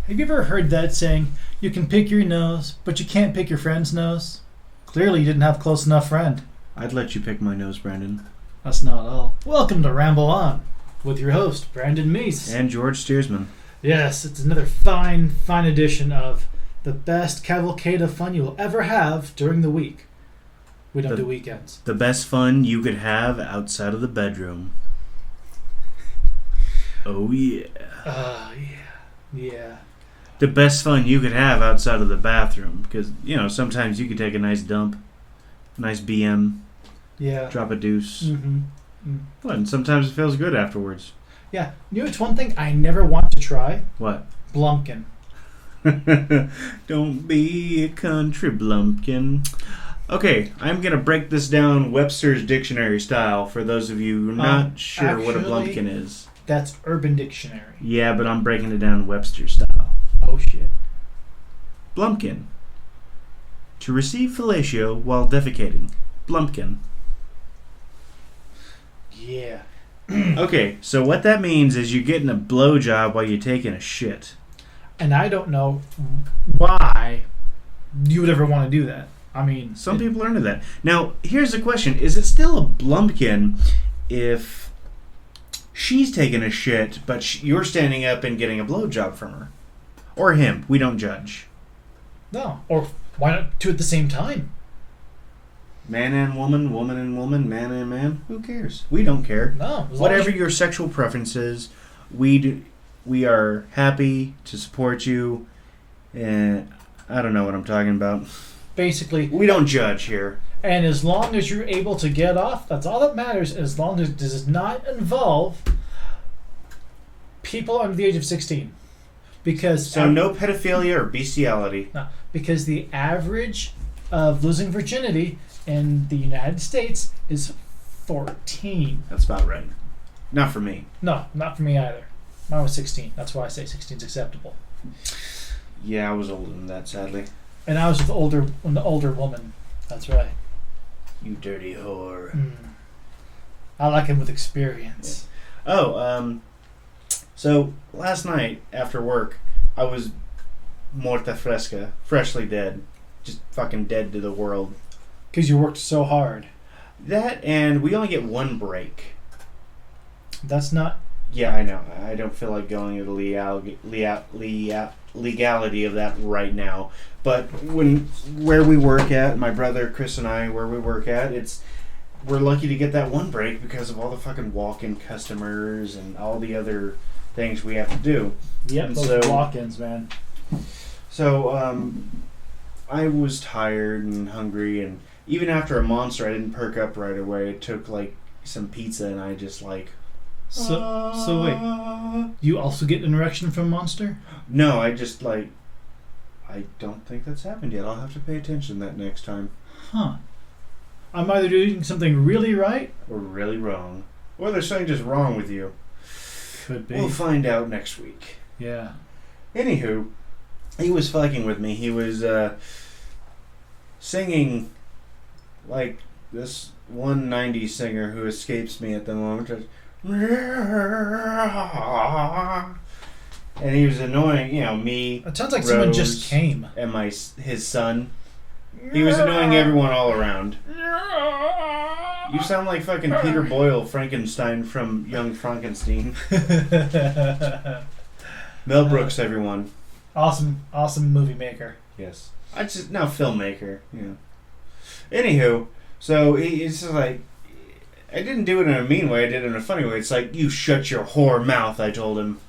Have you ever heard that saying, you can pick your nose, but you can't pick your friend's nose? Clearly you didn't have a close enough friend. I'd let you pick my nose, Brandon. That's not all. Welcome to Ramble On, with your host, Brandon Meese. And George Steersman. Yes, it's another fine edition of the best cavalcade of fun you will ever have during the week. We don't do weekends. The best fun you could have outside of the bedroom. Oh, yeah. Yeah. The best fun you could have outside of the bathroom. Because, sometimes you could take a nice dump. Nice BM. Yeah. Drop a deuce. Mm-hmm. Well, and sometimes it feels good afterwards. Yeah. You know, it's one thing I never want to try. What? Blumpkin. Don't be a country blumpkin. Okay, I'm going to break this down Webster's Dictionary style for those of you who are not sure what a blumpkin is. That's Urban Dictionary. Yeah, but I'm breaking it down Webster style. Oh, shit. Blumpkin. To receive fellatio while defecating. Blumpkin. Yeah. Okay, so what that means is you're getting a blowjob while you're taking a shit. And I don't know why you would ever want to do that. I mean... Some people are into that. Now, here's the question. Is it still a blumpkin if she's taking a shit, but you're standing up and getting a blowjob from her? Or him. We don't judge. No. Or why not two at the same time? Man and woman, woman and woman, man and man. Who cares? We don't care. No. Whatever your sexual preference is, we are happy to support you. And I don't know what I'm talking about. Basically, we don't judge here. And as long as you're able to get off, that's all that matters. As long as it does not involve people under the age of 16. Because no pedophilia or bestiality. No, because the average of losing virginity in the United States is 14. That's about right. Not for me. No, not for me either. Mine was 16. That's why I say 16 is acceptable. Yeah, I was older than that, sadly. And I was with an older woman. That's right. You dirty whore. I like him with experience. Yeah. Oh, so last night after work, I was morta fresca, freshly dead. Just fucking dead to the world. Because you worked so hard. That, and we only get one break. That's not... Yeah, I know. I don't feel like going into the legality of that right now. But where we work at, my brother Chris and I, where we work at, we're lucky to get that one break because of all the fucking walk-in customers and all the other things we have to do. Yep, those walk-ins, man. So, I was tired and hungry, and even after a Monster, I didn't perk up right away. It took, some pizza, and I just, So wait, you also get an erection from Monster? No, I just, I don't think that's happened yet. I'll have to pay attention that next time. Huh. I'm either doing something really right... or really wrong. Or there's something just wrong with you. Could be. We'll find out next week. Yeah. Anywho, he was fucking with me. He was singing like this one 90s singer who escapes me at the moment. And he was annoying, me. It sounds like Rose, someone just came. And his son. He was annoying everyone all around. You sound like fucking Peter Boyle Frankenstein from Young Frankenstein. Mel Brooks, everyone. Awesome movie maker. Yes. Filmmaker. Yeah. Anywho, so it's just like, I didn't do it in a mean way, I did it in a funny way. It's like, you shut your whore mouth, I told him.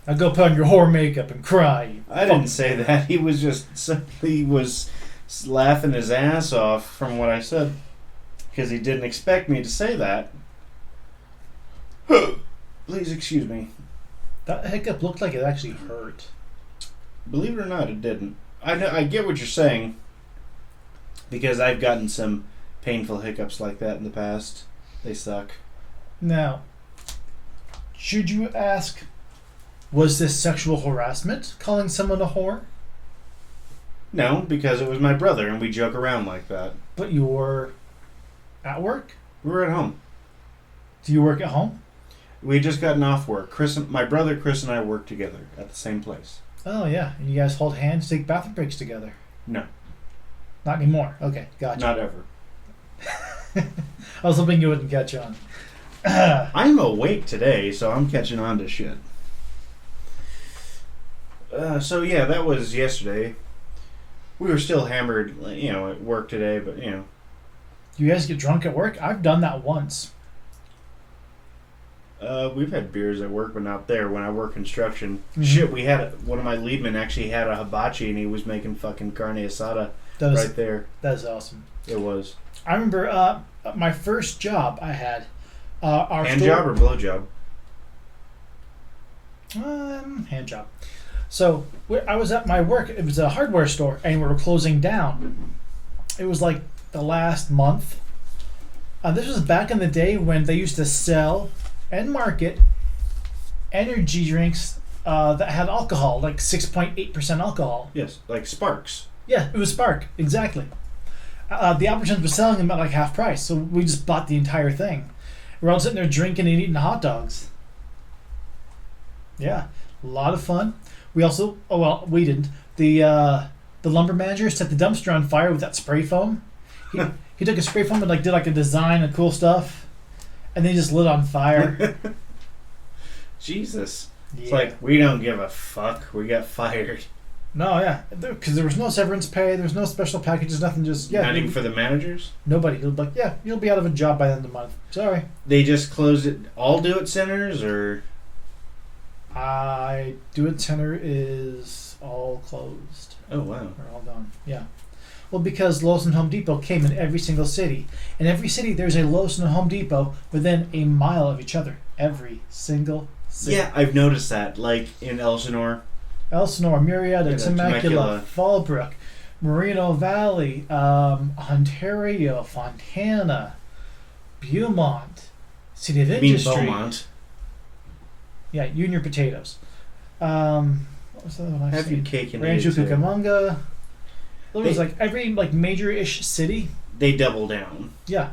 Now go put on your whore makeup and cry. I didn't say that. He was laughing his ass off from what I said. Because he didn't expect me to say that. Please excuse me. That hiccup looked like it actually hurt. Believe it or not, it didn't. I get what you're saying. Because I've gotten some painful hiccups like that in the past. They suck. Now, should you ask, was this sexual harassment, calling someone a whore? No, because it was my brother and we joke around like that. But you were at work? We were at home. Do you work at home? We had just gotten off work. My brother Chris and I work together at the same place. Oh yeah, and you guys hold hands, take bathroom breaks together. No. Not anymore. Okay, gotcha. Not ever. I was hoping you wouldn't catch on. I'm awake today, so I'm catching on to shit. So yeah, that was yesterday. We were still hammered, at work today, but You guys get drunk at work? I've done that once. We've had beers at work, but not there. When I work construction, Mm-hmm. shit, we had one of my leadmen actually had a hibachi, and he was making fucking carne asada right there. That is awesome. It was. I remember my first job I had. Our Hand store, job or blow job? hand job. So I was at my work. It was a hardware store, and we were closing down. It was like the last month. This was back in the day when they used to sell and market energy drinks that had alcohol, like 6.8% alcohol. Yes, like Sparks. Yeah, it was Spark, exactly. The Albertsons was selling them at like half price, so we just bought the entire thing. We're all sitting there drinking and eating hot dogs. Yeah, a lot of fun. We also, we didn't. The lumber manager set the dumpster on fire with that spray foam. He took a spray foam and did a design of cool stuff, and then he just lit on fire. Jesus. Yeah. It's like, we don't give a fuck. We got fired. No, yeah, because there was no severance pay, there was no special packages, nothing. Just Not even for the managers? nobody. He'll be like, yeah, you'll be out of a job by the end of the month. Sorry. They just closed it. All do it centers, or? Do It Center is all closed. Oh, wow. We're all done. Yeah. Well, because Lowe's and Home Depot came in every single city. In every city, there's a Lowe's and a Home Depot within a mile of each other. Every single city. Yeah, I've noticed that. Like in Elsinore. Elsinore, Murrieta, Yeah, Temecula, Fallbrook, Moreno Valley, Ontario, Fontana, Beaumont, City of I mean Industry. Beaumont. Yeah, you and your potatoes. What was the other one I Have seen? your cake and Rancho eat it, too. Cucamonga. It was every major-ish city. They double down. Yeah.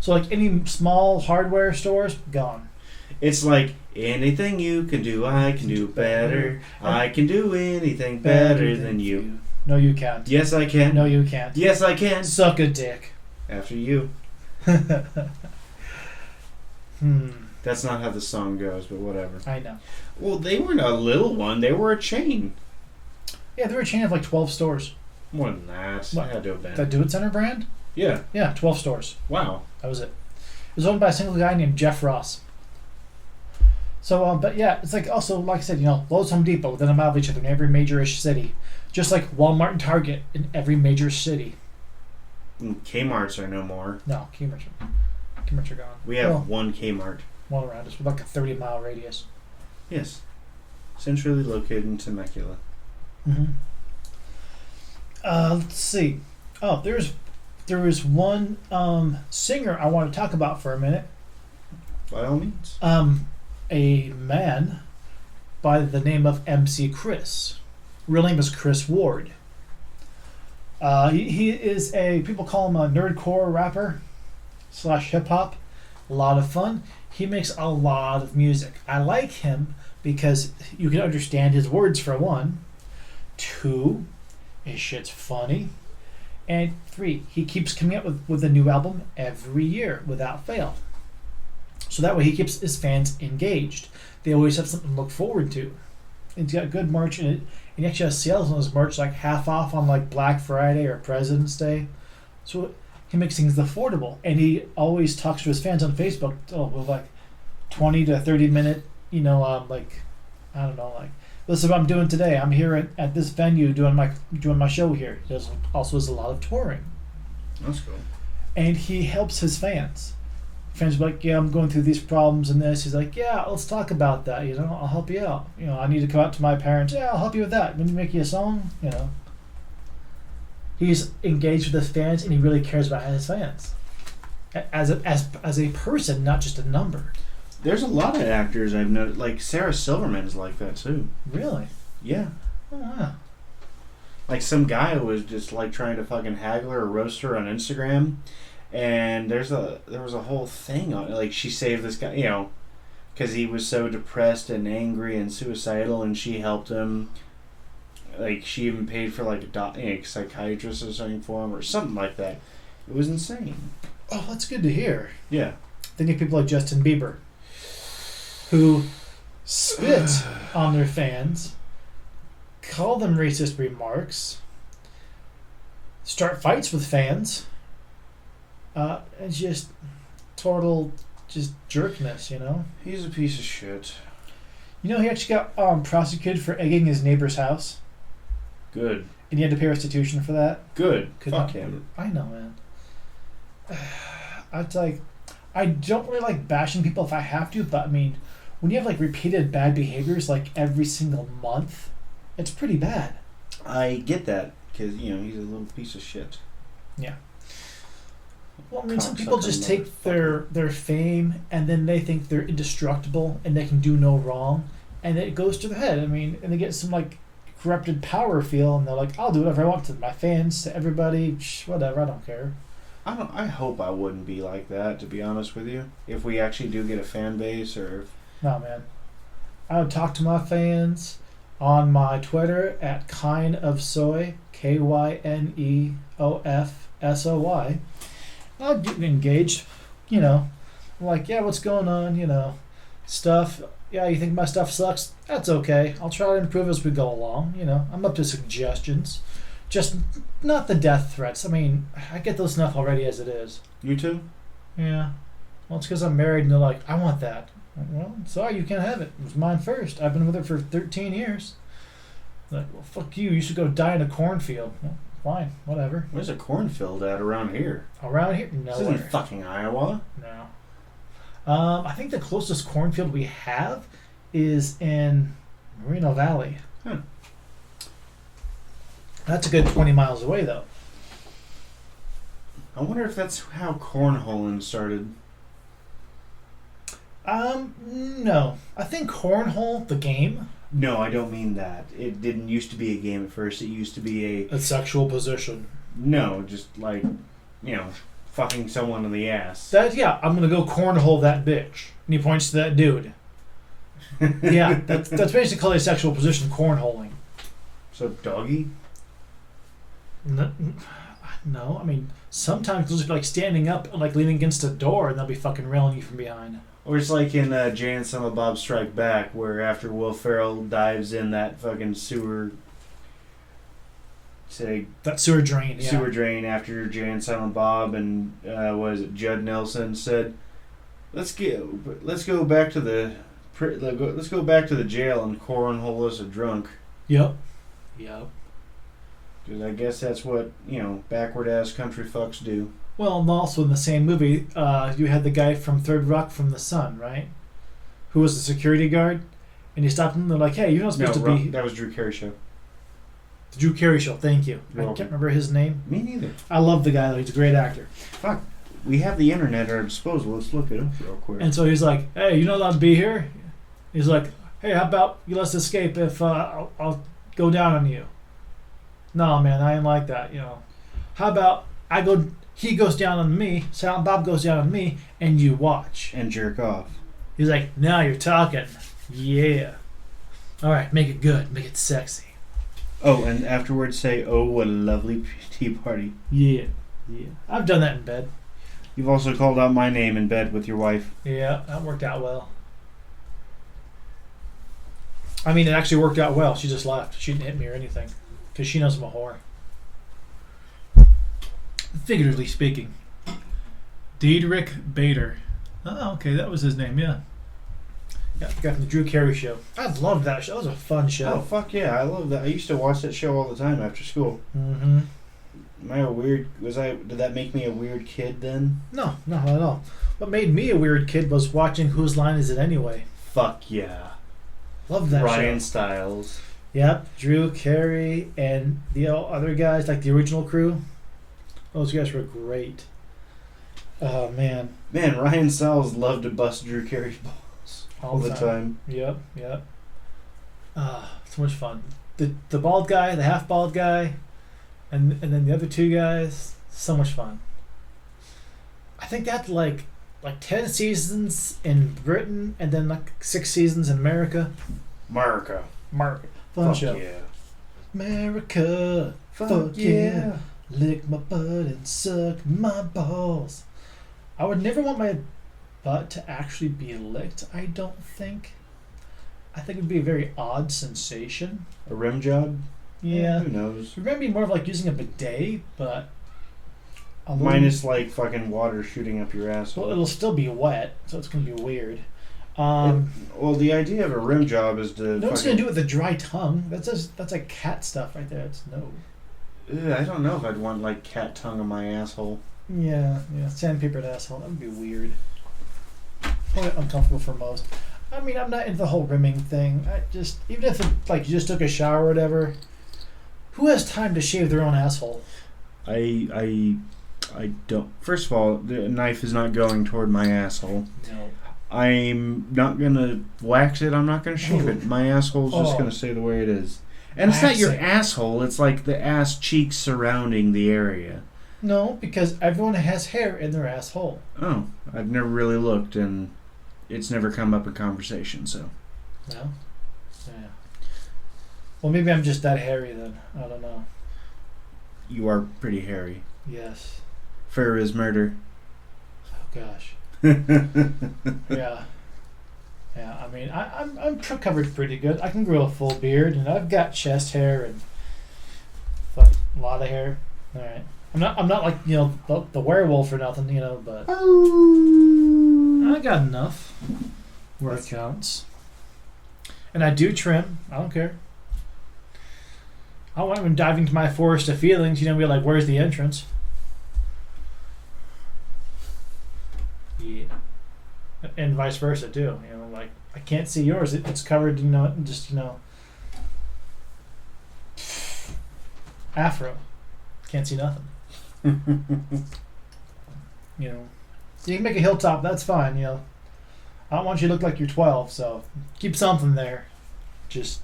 So any small hardware stores, gone. It's like, anything you can do, I can do better. I can do anything better than you. No, you can't. Yes, I can. No, you can't. Yes, I can. Suck a dick. After you. That's not how the song goes, but whatever. I know. Well, they weren't a little one. They were a chain. Yeah, they were a chain of 12 stores. More than that. What? It had to have been. That Do It Center brand? Yeah. Yeah, 12 stores. Wow. That was it. It was owned by a single guy named Jeff Ross. So, but yeah, it's also, like I said, Lowe's, Home Depot within a mile of each other in every major-ish city. Just like Walmart and Target in every major city. And Kmart's are no more. No, Kmart's are gone. We have one Kmart. One around us with a 30-mile radius. Yes. Centrally located in Temecula. Mm-hmm. Let's see. Oh, there is one singer I want to talk about for a minute. By all means. A man by the name of MC Chris. Real name is Chris Ward. He is people call him a nerdcore rapper / hip hop. A lot of fun. He makes a lot of music. I like him because you can understand his words, for one. 2, his shit's funny. And 3, he keeps coming up with a new album every year without fail. So that way he keeps his fans engaged. They always have something to look forward to. He's got good merch in it. And he actually has sales on his merch half off on Black Friday or President's Day. So he makes things affordable. And he always talks to his fans on Facebook with 20 to 30 minute, I don't know, this is what I'm doing today. I'm here at this venue doing my show here. He also does a lot of touring. That's cool. And he helps his fans. Fans will be like, yeah, I'm going through these problems and this. He's like, yeah, let's talk about that. I'll help you out. I need to come out to my parents. Yeah, I'll help you with that. When you make you a song, He's engaged with his fans and he really cares about his fans. As a person, not just a number. There's a lot of actors I've noticed. Like Sarah Silverman's like that too. Really? Yeah. Oh, wow. Some guy was just trying to fucking haggle her or roast her on Instagram. And there was a whole thing on it. She saved this guy, because he was so depressed and angry and suicidal, and she helped him like she even paid for like a psychiatrist or something for him or something like that. It was insane. Oh, that's good to hear. Yeah. Then you have people like Justin Bieber, who spit on their fans, call them racist remarks, start fights with fans, and just total just jerkness, you know? He's a piece of shit. You know, he actually got prosecuted for egging his neighbor's house, Good. and he had to pay restitution for that. Good. Could Fuck not- him. I know, man. It's like, I don't really like bashing people if I have to, but I mean, when you have like repeated bad behaviors like every single month, it's pretty bad. I get that because he's a little piece of shit. Yeah. Well, I mean, some people Cocksucker just take their fame and then they think they're indestructible and they can do no wrong, and it goes to their head. I mean, and they get some like corrupted power feel, and they're like, "I'll do whatever I want to my fans, to everybody, whatever. I don't care." I hope I wouldn't be like that, to be honest with you. If we actually do get a fan base, or No, man. I would talk to my fans on my Twitter at kindofsoy, KYNEOFSOY. I'll get engaged, like, yeah, what's going on, stuff. Yeah, you think my stuff sucks? That's okay. I'll try to improve as we go along, I'm up to suggestions. Just not the death threats. I mean, I get those enough already as it is. you too. Yeah. Well, it's because I'm married and they're like, I want that. Well, sorry, you can't have it. It was mine first. I've been with her for 13 years. Like, well, fuck you. You should go die in a cornfield. Well, fine, whatever. Where's a cornfield at around here? Around here? This Nowhere. isn't fucking Iowa. No. I think the closest cornfield we have is in Moreno Valley. Huh. That's a good 20 miles away, though. I wonder if that's how cornholing started. No. I think cornhole, the game, No, I don't mean that. It didn't used to be a game at first. It used to be a sexual position. no, just like, fucking someone in the ass. Yeah, I'm gonna go cornhole that bitch. And he points to that dude. Yeah, that's basically a sexual position, cornholing. So doggy? No, I mean, sometimes they'll just be like standing up and like leaning against a door and they'll be fucking railing you from behind. Or it's like in Jay and Silent Bob Strike Back, where after Will Ferrell dives in that fucking sewer, That sewer drain, yeah. sewer drain after Jay and Silent Bob, and was it Judd Nelson said, let's go back to the jail and cornhole us a drunk. Yep. Because I guess that's what backward ass country fucks do. Well, and also in the same movie, you had the guy from Third Rock from the Sun, right? Who was the security guard, and he stopped him. And they're like, "Hey, you're not supposed to be." That was Drew Carey show. The Drew Carey Show. Thank you. You're I welcome. can't remember his name. Me neither. I love the guy though. He's a great actor. Fuck. We have the internet at our disposal. Let's look it up real quick. And so he's like, "Hey, you're not allowed to be here." He's like, "Hey, how about you let us escape if I'll go down on you?" No, man, I ain't like that. How about he goes down on me, Silent Bob goes down on me, and you watch. And jerk off. He's like, now you're talking. Yeah. All right, make it good, make it sexy. Oh, and afterwards say, "Oh, what a lovely tea party." Yeah. I've done that in bed. You've also called out my name in bed with your wife. Yeah, that worked out well. I mean, it actually worked out well. She just left. She didn't hit me or anything. Because she knows I'm a whore. Figuratively speaking. Diedrich Bader. Oh, okay, that was his name, yeah. Yeah, the guy from the Drew Carey Show. I loved that show. That was a fun Oh, show. fuck yeah. I love that. I used to watch that show all the time after school. Mm-hmm. Am I a weird... Did that make me a weird kid then? No, not at all. What made me a weird kid was watching Whose Line Is It Anyway? Fuck yeah. Loved that Ryan show. Stiles. Yep, Drew Carey and the other guys, like the original crew. Those guys were great. Oh, man. Man, Ryan Stiles loved to bust Drew Carey's balls all the time. Yep. So much fun. The bald guy, the half bald guy, and then the other two guys. So much fun. I think that's like 10 seasons in Britain and then like 6 seasons in America. America. Fun Fuck show. yeah. America, fuck yeah. Lick my butt and suck my balls. I would never want my butt to actually be licked, I don't think. I think it would be a very odd sensation. A rim job? Yeah. Who knows? It would be more of like using a bidet, but... Minus like fucking water shooting up your asshole. Well, it'll still be wet, so it's going to be weird. Well, the idea of a rim job is to. No one's going to do it with a dry tongue. That's like cat stuff right there. It's no. I don't know if I'd want like cat tongue on my asshole. Yeah, sandpapered asshole. That would be weird. Probably uncomfortable for most. I mean, I'm not into the whole rimming thing. Even if like you just took a shower or whatever, who has time to shave their own asshole? I don't. First of all, the knife is not going toward my asshole. No. I'm not gonna wax it. I'm not gonna shave it. My asshole's just gonna stay the way it is. And it's not your asshole. It's like the ass cheeks surrounding the area. No, because everyone has hair in their asshole. Oh, I've never really looked, and it's never come up in conversation. So. No. Yeah. Well, maybe I'm just that hairy then. I don't know. You are pretty hairy. Yes. Fair is murder. Oh gosh. Yeah. I mean, I'm covered pretty good. I can grow a full beard, and I've got chest hair and a lot of hair. All right. I'm not like the werewolf or nothing, but I got enough where it counts. And I do trim. I don't care. I don't want him diving into my forest of feelings. Be like, where's the entrance? Yeah. And vice versa too. Like I can't see yours. It's covered. Afro. Can't see nothing. You can make a hilltop. That's fine. I don't want you to look like you're 12. So keep something there. Just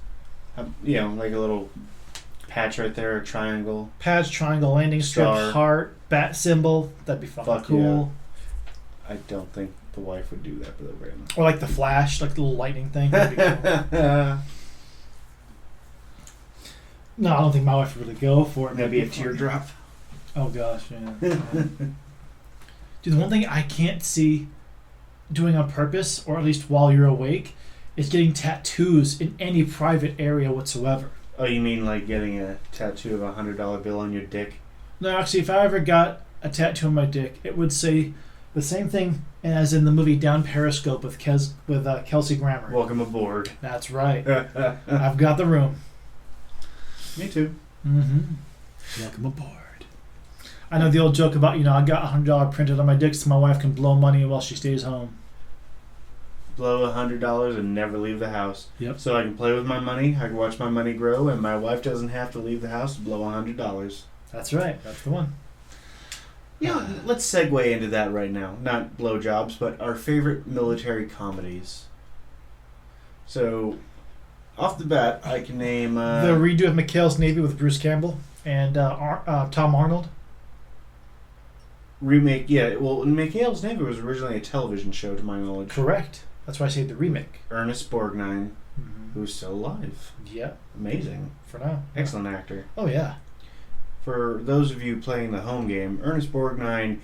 like a little patch right there, a triangle. Patch, triangle, landing strip, Star. heart, bat symbol. That'd be fucking cool. Yeah. I don't think the wife would do that, but they're very much. Or like the flash, like the little lightning thing. That'd be cool. No, I don't think my wife would really go for it. Maybe a teardrop. Oh gosh, yeah. Dude, the one thing I can't see doing on purpose, or at least while you're awake, is getting tattoos in any private area whatsoever. Oh, you mean like getting a tattoo of $100 bill on your dick? No, actually, if I ever got a tattoo on my dick, it would say the same thing as in the movie Down Periscope with Kelsey Grammer. Welcome aboard. That's right. I've got the room. Me too. Mm-hmm. Welcome aboard. I know the old joke about, I got $100 printed on my dick so my wife can blow money while she stays home. Blow $100 and never leave the house. Yep. So I can play with my money, I can watch my money grow, and my wife doesn't have to leave the house to blow $100. That's right. That's the one. Let's segue into that right now. Not blowjobs, but our favorite military comedies. So, off the bat, I can name... the redo of McHale's Navy with Bruce Campbell and Tom Arnold. Remake, yeah. Well, McHale's Navy was originally a television show, to my knowledge. Correct. That's why I say the remake. Ernest Borgnine, who's still alive. Yeah. Amazing. For now. Excellent actor. Oh, yeah. For those of you playing the home game, Ernest Borgnine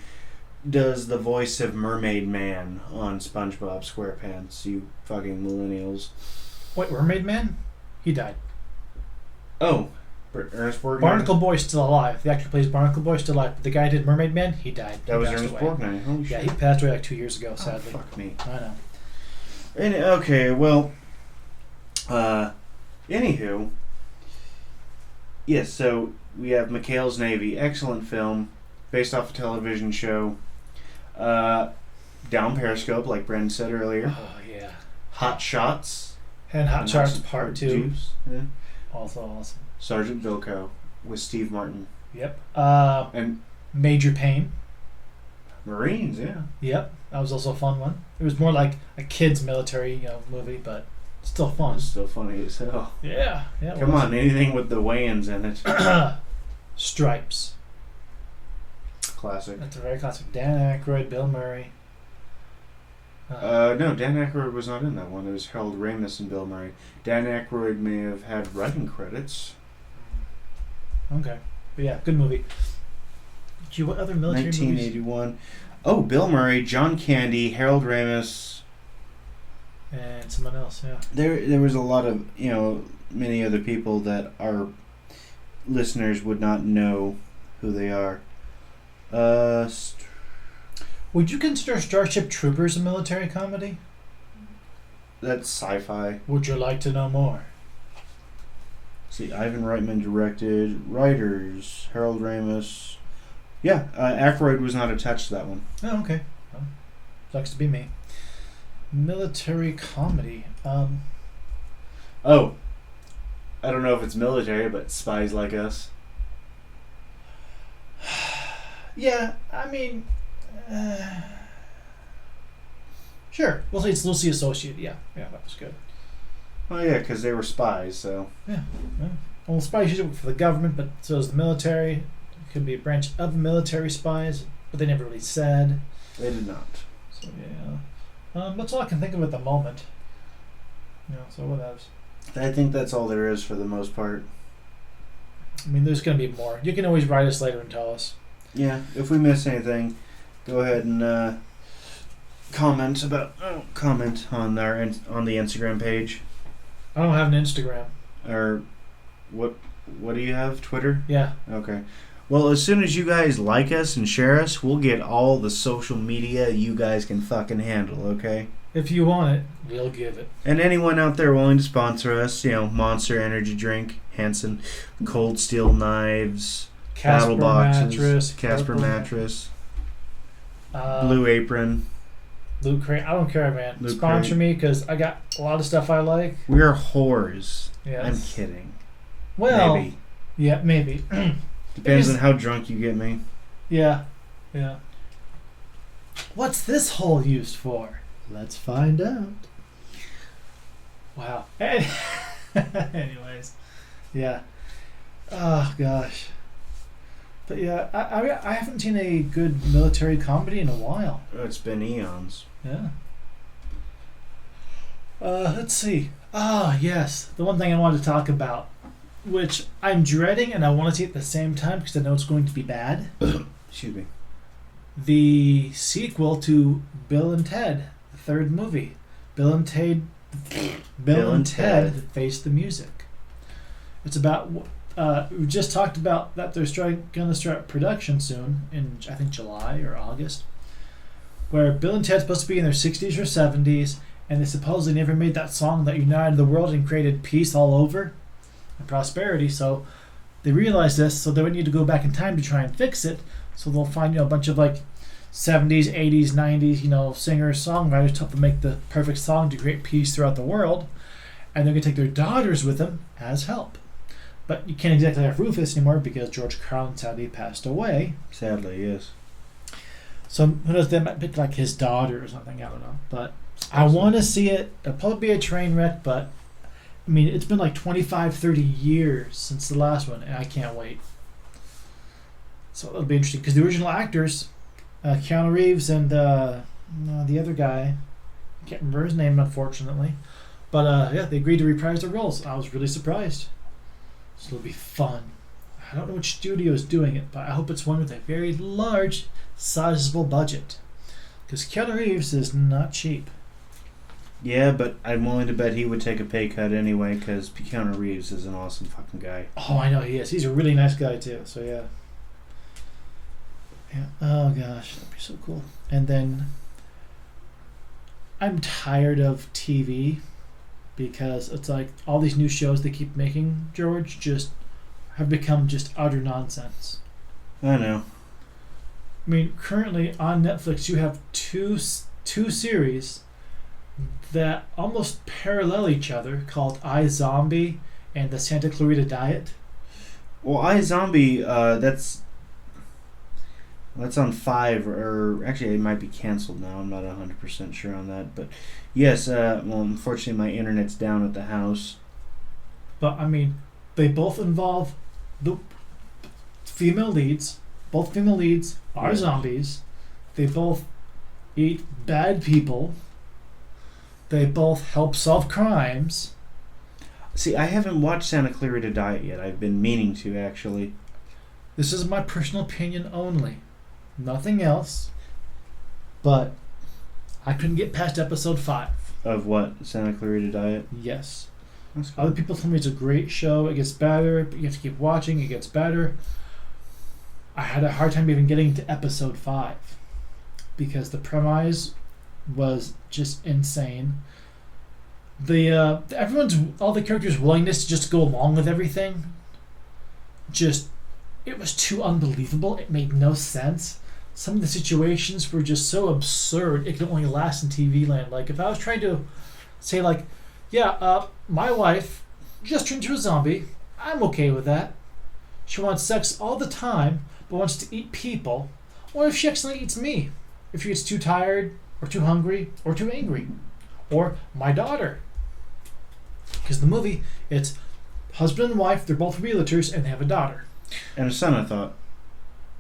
does the voice of Mermaid Man on SpongeBob SquarePants, you fucking millennials. Wait, Mermaid Man? He died. Oh, Ernest Borgnine? Barnacle Boy's still alive. The actor who plays Barnacle Boy still alive. But the guy who did Mermaid Man, he died. That was Ernest Borgnine. Holy shit. Yeah, he passed away like 2 years ago, sadly. Oh, fuck me. I know. Okay, well, anywho, yes, so we have McHale's Navy, excellent film, based off a television show, Down Periscope, like Brendan said earlier. Oh, yeah. Hot Shots. And Hot Shots Part 2. Yeah. Also awesome. Sergeant Bilko with Steve Martin. Yep. And Major Payne. Marines, yeah. Yep. That was also a fun one. It was more like a kid's military, movie, but still fun. It's still funny as hell. Yeah. Come on, anything with the Wayans in it. Stripes. Classic. That's a very classic. Dan Aykroyd, Bill Murray. No, Dan Aykroyd was not in that one. It was Harold Ramis and Bill Murray. Dan Aykroyd may have had writing credits. Okay. But yeah, good movie. Gee, what other military movies? 1981. Oh, Bill Murray, John Candy, Harold Ramis. And someone else, yeah. There was a lot of, many other people that our listeners would not know who they are. Would you consider Starship Troopers a military comedy? That's sci-fi. Would you like to know more? See, Ivan Reitman directed. Writers, Harold Ramis. Yeah, Aykroyd was not attached to that one. Oh, okay. Well, sucks to be me. Military comedy. Oh, I don't know if it's military, but Spies Like Us. Yeah, I mean, sure. We'll see. We'll see. Associate. Yeah, that was good. Oh yeah, because they were spies. So yeah. Well, spies usually work for the government, but so is the military. It could be a branch of the military spies, but they never really said. They did not. So yeah, that's all I can think of at the moment. So what else? I think that's all there is for the most part. I mean, there's going to be more. You can always write us later and tell us. Yeah, if we miss anything, go ahead and comment on the Instagram page. I don't have an Instagram. Or what do you have? Twitter? Yeah. Okay. Well, as soon as you guys like us and share us, we'll get all the social media you guys can fucking handle, okay? If you want it, we'll give it. And anyone out there willing to sponsor us, Monster Energy Drink, Hanson, Cold Steel Knives, Casper Battle Boxes, mattress, Casper Purple. mattress, Blue Apron. Loot Crate. I don't care, man. Loot Sponsor Crate. me, because I got a lot of stuff I like. We're whores. Yes. I'm kidding. Well, Maybe. yeah, maybe. Depends on how drunk you get me. Yeah. What's this hole used for? Let's find out. Wow. Anyways. Yeah. Oh, gosh. But yeah, I haven't seen a good military comedy in a while. It's been eons. Yeah. Let's see. Yes. The one thing I wanted to talk about, which I'm dreading and I want to see at the same time because I know it's going to be bad. Excuse me. The sequel to Bill and Ted, the third movie. Bill and Ted Face the Music. It's about... we just talked about that they're going to start production soon in, I think, July or August, where Bill and Ted's supposed to be in their 60s or 70s, and they supposedly never made that song that united the world and created peace all over and prosperity. So they realized this, so they would need to go back in time to try and fix it. So they'll find a bunch of 70s, 80s, 90s, singers, songwriters to help them make the perfect song to create peace throughout the world, and they're going to take their daughters with them as help. But you can't exactly have Rufus anymore because George Carlin sadly passed away. Sadly, yes. So who knows, they might pick his daughter or something, I don't know. But I want to see it. It'll probably be a train wreck, but I mean, it's been 25, 30 years since the last one, and I can't wait. So it'll be interesting because the original actors, Keanu Reeves and the other guy, I can't remember his name unfortunately, but they agreed to reprise their roles. I was really surprised. So it'll be fun. I don't know which studio is doing it, but I hope it's one with a very large, sizable budget. Because Keanu Reeves is not cheap. Yeah, but I'm willing to bet he would take a pay cut anyway because Keanu Reeves is an awesome fucking guy. Oh, I know he is. He's a really nice guy too, so yeah. Yeah. Oh gosh, that'd be so cool. And then I'm tired of TV because it's all these new shows they keep making, George, just have become just utter nonsense. I know. I mean, currently on Netflix you have two series that almost parallel each other called iZombie and the Santa Clarita Diet. Well, iZombie, that's on 5, or actually it might be canceled now. I'm not 100% sure on that, but yes. Unfortunately, my internet's down at the house. But I mean, they both involve the female leads. Both female leads are zombies. They both eat bad people. They both help solve crimes. See, I haven't watched Santa Clarita Diet yet. I've been meaning to, actually. This is my personal opinion only. Nothing else. But I couldn't get past episode 5. Of what? Santa Clarita Diet? Yes. That's cool. Other people tell me it's a great show. It gets better, but you have to keep watching. It gets better. I had a hard time even getting to episode 5 because the premise was just insane. All the characters' willingness to just go along with everything, it was too unbelievable. It made no sense. Some of the situations were just so absurd. It could only last in TV land. Like if I was trying to say, like, yeah, my wife just turned into a zombie. I'm okay with that. She wants sex all the time, but wants to eat people. What if she accidentally eats me? If she gets too tired, or too hungry, or too angry? Or my daughter. Because the movie, it's husband and wife, they're both realtors, and they have a daughter. And a son, I thought.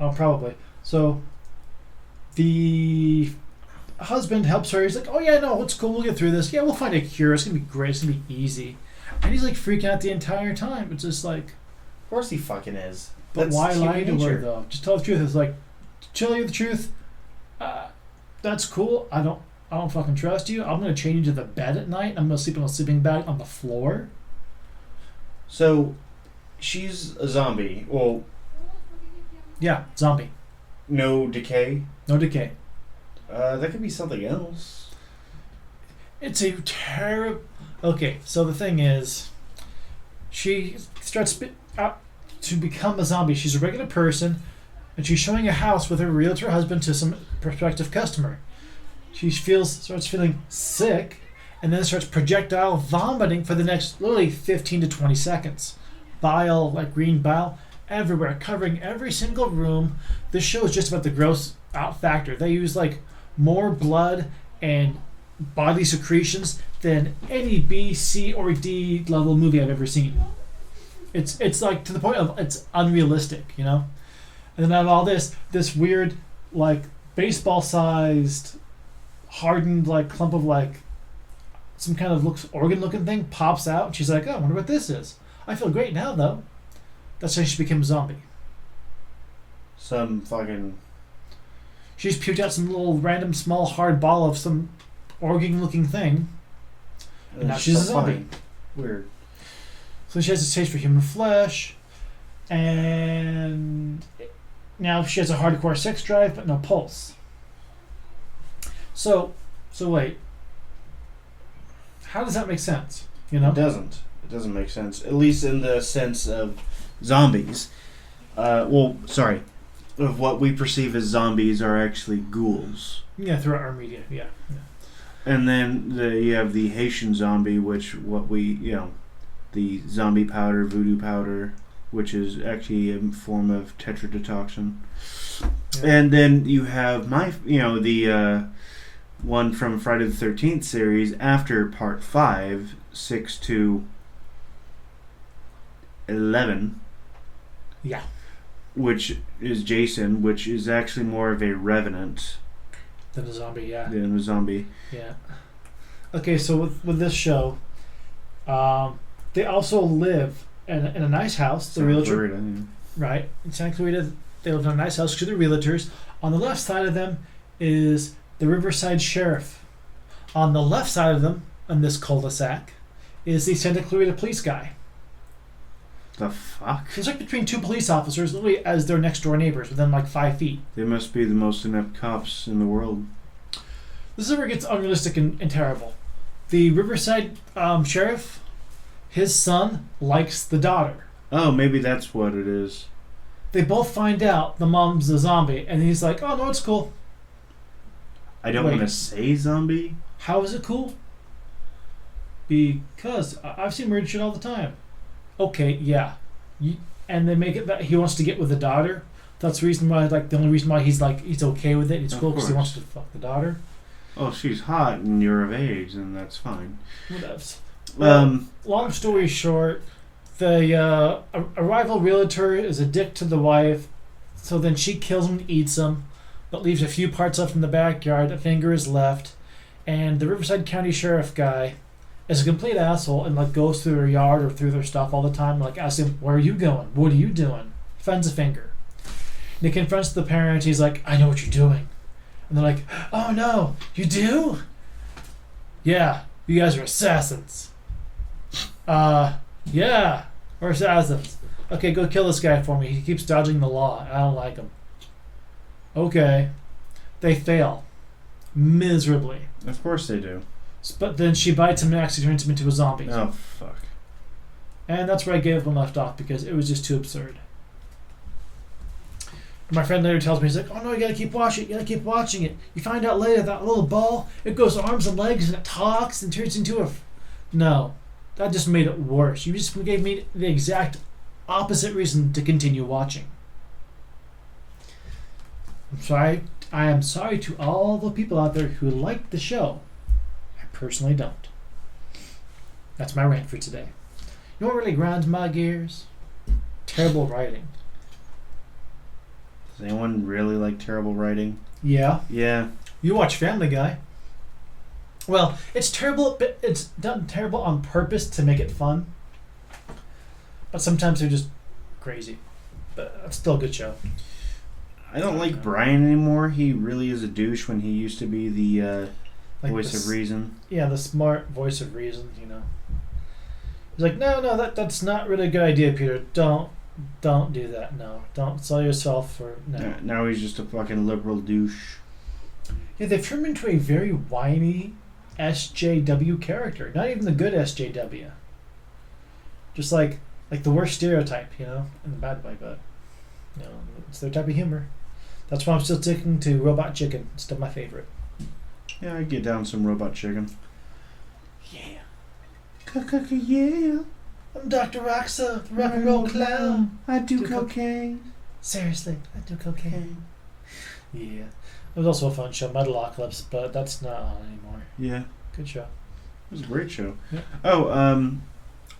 Oh, probably. So, the husband helps her. He's like, oh yeah, no, it's cool, we'll get through this. Yeah, we'll find a cure. It's going to be great. It's going to be easy. And he's like freaking out the entire time. It's just like... Of course he fucking is. But That's why lie to nature. her, though? Just tell the truth. It's like, to tell you the truth, that's cool. I don't fucking trust you. I'm going to chain you to the bed at night. I'm going to sleep in a sleeping bag on the floor. So, she's a zombie. Well, Yeah, zombie. no decay. No decay. That could be something else. It's a terrible... Okay, so the thing is, she starts to become a zombie. She's a regular person, and she's showing a house with her realtor husband to some prospective customer. She starts feeling sick, and then starts projectile vomiting for the next literally 15 to 20 seconds. Bile, like green bile, everywhere, covering every single room. This show is just about the gross out factor. They use like more blood and body secretions than any B, C, or D level movie I've ever seen. It's like to the point of it's unrealistic, you know? And then out of all this weird, like, baseball-sized, hardened, like, clump of, like, some kind of organ-looking thing pops out. And she's like, oh, I wonder what this is. I feel great now, though. That's how she became a zombie. Some fucking... She's puked out some little random small hard ball of some organ-looking thing. And now she's a zombie. Fine. Weird. So she has a taste for human flesh, and now she has a hardcore sex drive, but no pulse. So wait. How does that make sense? You know? It doesn't. It doesn't make sense. At least in the sense of zombies. Of what we perceive as zombies are actually ghouls. Yeah, throughout our media, yeah. And then you have the Haitian zombie, the zombie powder, voodoo powder, which is actually a form of tetrodotoxin. Yeah. And then you have the one from Friday the 13th series after part 5, 6 to 11. Yeah. Which is Jason, which is actually more of a revenant than a zombie, yeah. Than a zombie. Yeah. Okay, so with this show, they also live in a nice house. The realtor, right? In Santa Clarita, they live in a nice house because they're realtors. On the left side of them is the Riverside Sheriff. On the left side of them, in this cul-de-sac, is the Santa Clarita police guy. The fuck? It's like between two police officers, literally as their next door neighbors, within like 5 feet. They must be the most inept cops in the world. This is where it gets unrealistic and terrible. The Riverside Sheriff, his son likes the daughter. Oh, maybe that's what it is. They both find out the mom's a zombie, and he's like, oh, no, it's cool. I don't want to say zombie. How is it cool? Because I've seen weird shit all the time. Okay, yeah. And they make it that he wants to get with the daughter. That's the reason why, the only reason why he's okay with it. It's cool because he wants to fuck the daughter. Oh, she's hot and you're of age, and that's fine. Whatever. Well, long story short, the a rival realtor is a dick to the wife, so then she kills him and eats him, but leaves a few parts left in the backyard. A finger is left, and the Riverside County Sheriff guy is a complete asshole and like goes through their yard or through their stuff all the time, like asking, "Where are you going? What are you doing?" Fends a finger. And he confronts the parent. He's like, "I know what you're doing," and they're like, "Oh no, you do? Yeah, you guys are assassins." Yeah, we're assassins. Okay, go kill this guy for me. He keeps dodging the law. I don't like him. Okay. They fail. Miserably. Of course they do. But then she bites him and actually turns him into a zombie. Oh, fuck. And that's where I gave up and left off because it was just too absurd. My friend later tells me, he's like, "Oh no, you gotta keep watching it. You gotta keep watching it. You find out later that little ball, it goes arms and legs and it talks and turns into a..." No. That just made it worse. You just gave me the exact opposite reason to continue watching. I'm sorry. I am sorry to all the people out there who like the show. I personally don't. That's my rant for today. You know what really grinds my gears? Terrible writing. Does anyone really like terrible writing? Yeah. Yeah. You watch Family Guy. Well, it's terrible, but it's done terrible on purpose to make it fun. But sometimes they're just crazy. But it's still a good show. I don't like Brian anymore. He really is a douche when he used to be the voice of reason. Yeah, the smart voice of reason, you know. He's like, no, that's not really a good idea, Peter. Don't do that. No, don't sell yourself for... No. Now he's just a fucking liberal douche. Yeah, they've turned him into a very whiny SJW character. Not even the good SJW. Just like the worst stereotype, you know, in the bad way, but you know, it's their type of humor. That's why I'm still sticking to Robot Chicken. It's still my favorite. Yeah, I get down some Robot Chicken. Yeah. Yeah. I'm Dr. Roxa, the rock and roll clown. I do cocaine. Seriously, I do cocaine. Yeah. It was also a fun show, Metalocalypse, but that's not on anymore. Yeah. Good show. It was a great show. Yeah. Oh,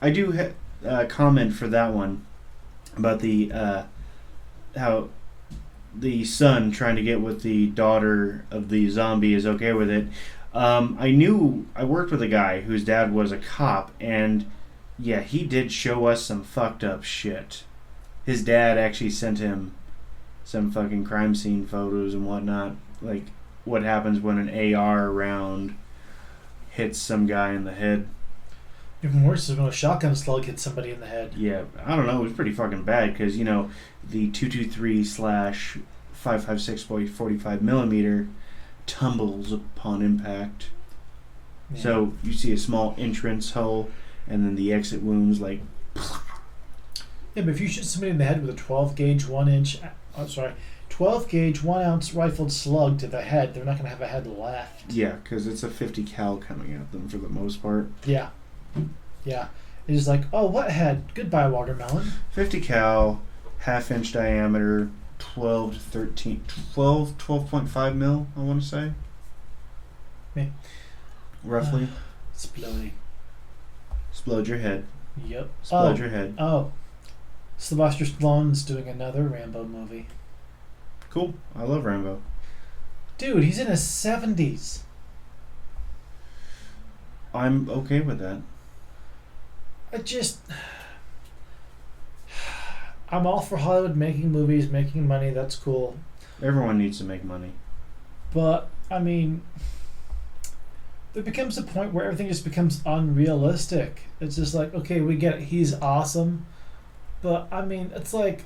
I do comment for that one about the how the son trying to get with the daughter of the zombie is okay with it. I worked with a guy whose dad was a cop, and yeah, he did show us some fucked up shit. His dad actually sent him some fucking crime scene photos and whatnot, like what happens when an AR round hits some guy in the head. Even worse is when a shotgun slug hits somebody in the head. Yeah, I don't know, it was pretty fucking bad because, you know, the 223/556.45 millimeter tumbles upon impact. Yeah. So you see a small entrance hole and then the exit wounds like... Yeah, but if you shoot somebody in the head with a 12 gauge 12 gauge 1 ounce rifled slug to the head, they're not going to have a head left. Yeah, because it's a 50 cal coming at them for the most part. Yeah. It's like, oh, what head? Goodbye, watermelon. 50 cal, half-inch diameter, 12.5 mil, I want to say. Yeah. Roughly. Exploding. Explode your head. Yep. Explode your head. Oh. Sylvester Stallone's doing another Rambo movie. Cool. I love Rambo. Dude, he's in his 70s. I'm okay with that. I'm all for Hollywood making movies, making money. That's cool. Everyone needs to make money. But, I mean, there becomes a point where everything just becomes unrealistic. It's just like, okay, we get it. He's awesome. But, I mean, it's like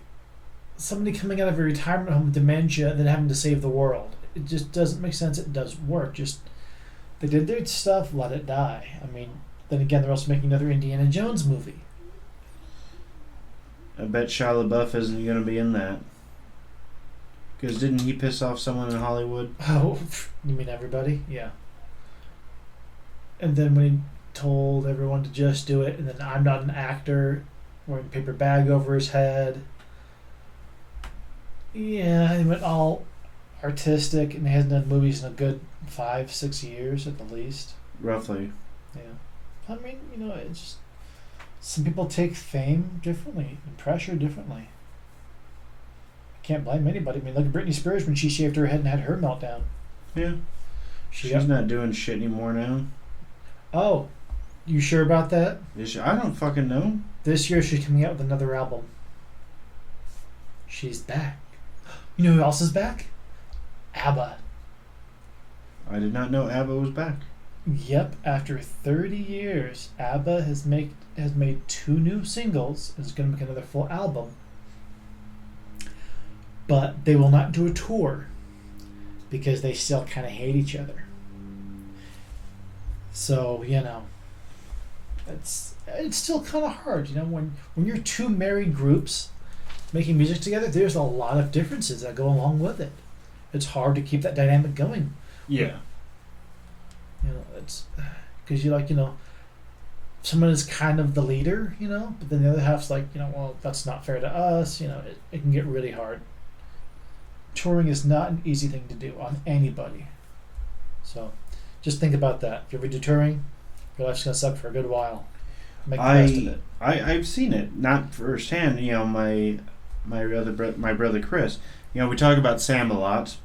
somebody coming out of a retirement home with dementia and then having to save the world. It just doesn't make sense. It doesn't work. Just, they did their stuff, let it die. I mean, then again, they're also making another Indiana Jones movie. I bet Shia LaBeouf isn't going to be in that. Because didn't he piss off someone in Hollywood? Oh, you mean everybody? Yeah. And then when he told everyone to just do it, and then I'm not an actor, wearing a paper bag over his head. Yeah, he went all artistic, and he hasn't done movies in a good 5-6 years at the least. Roughly. Yeah. I mean, you know, it's just... Some people take fame differently and pressure differently. Can't blame anybody. I mean, look at Britney Spears when she shaved her head and had her meltdown. Yeah. She's not doing shit anymore now. Oh, You sure about that? I don't fucking know. This year she's coming out with another album. She's back. You know who else is back? ABBA. I did not know ABBA was back. Yep, after 30 years, ABBA has made 2 new singles and is going to make another full album. But they will not do a tour because they still kind of hate each other. So, it's still kind of hard, when you're 2 married groups making music together, there's a lot of differences that go along with it. It's hard to keep that dynamic going. Yeah. It's because someone is kind of the leader, but then the other half's like, well, that's not fair to us. It can get really hard. Touring is not an easy thing to do on anybody. So just think about that. If you ever do touring, your life's going to suck for a good while. Make the best of it. I've seen it, not firsthand. My brother Chris. We talk about Sam a lot.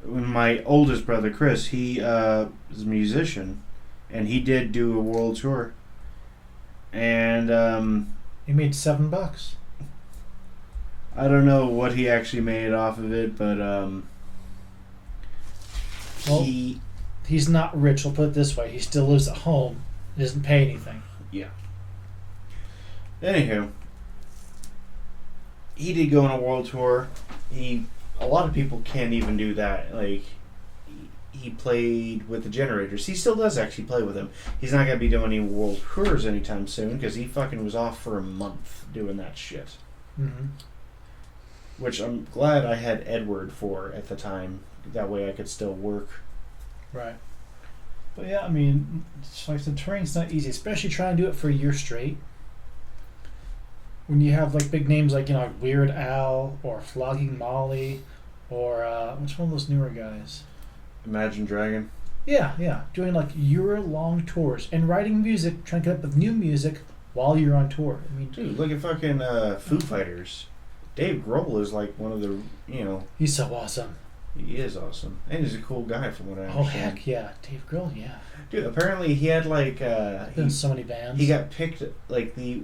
When my oldest brother Chris, he is a musician, and he did do a world tour. And he made $7. I don't know what he actually made off of it, but he's not rich. We'll put it this way: he still lives at home. He doesn't pay anything. Yeah. Anywho, he did go on a world tour. A lot of people can't even do that. Like, he played with the Generators. He still does actually play with them. He's not going to be doing any world tours anytime soon because he fucking was off for a month doing that shit. Mm-hmm. Which I'm glad I had Edward for at the time. That way I could still work. Right. But yeah, it's like the touring's not easy, especially trying to do it for a year straight. When you have like big names like Weird Al or Flogging Molly or which one of those newer guys? Imagine Dragon. Yeah, doing like year-long tours and writing music, trying to come up with new music while you're on tour. Dude, look at fucking Foo Fighters. Dave Grohl is like one of the He's so awesome. He is awesome, and he's a cool guy from what I understand. Oh heck yeah, Dave Grohl, yeah. Dude, apparently he had like in so many bands. He got picked like the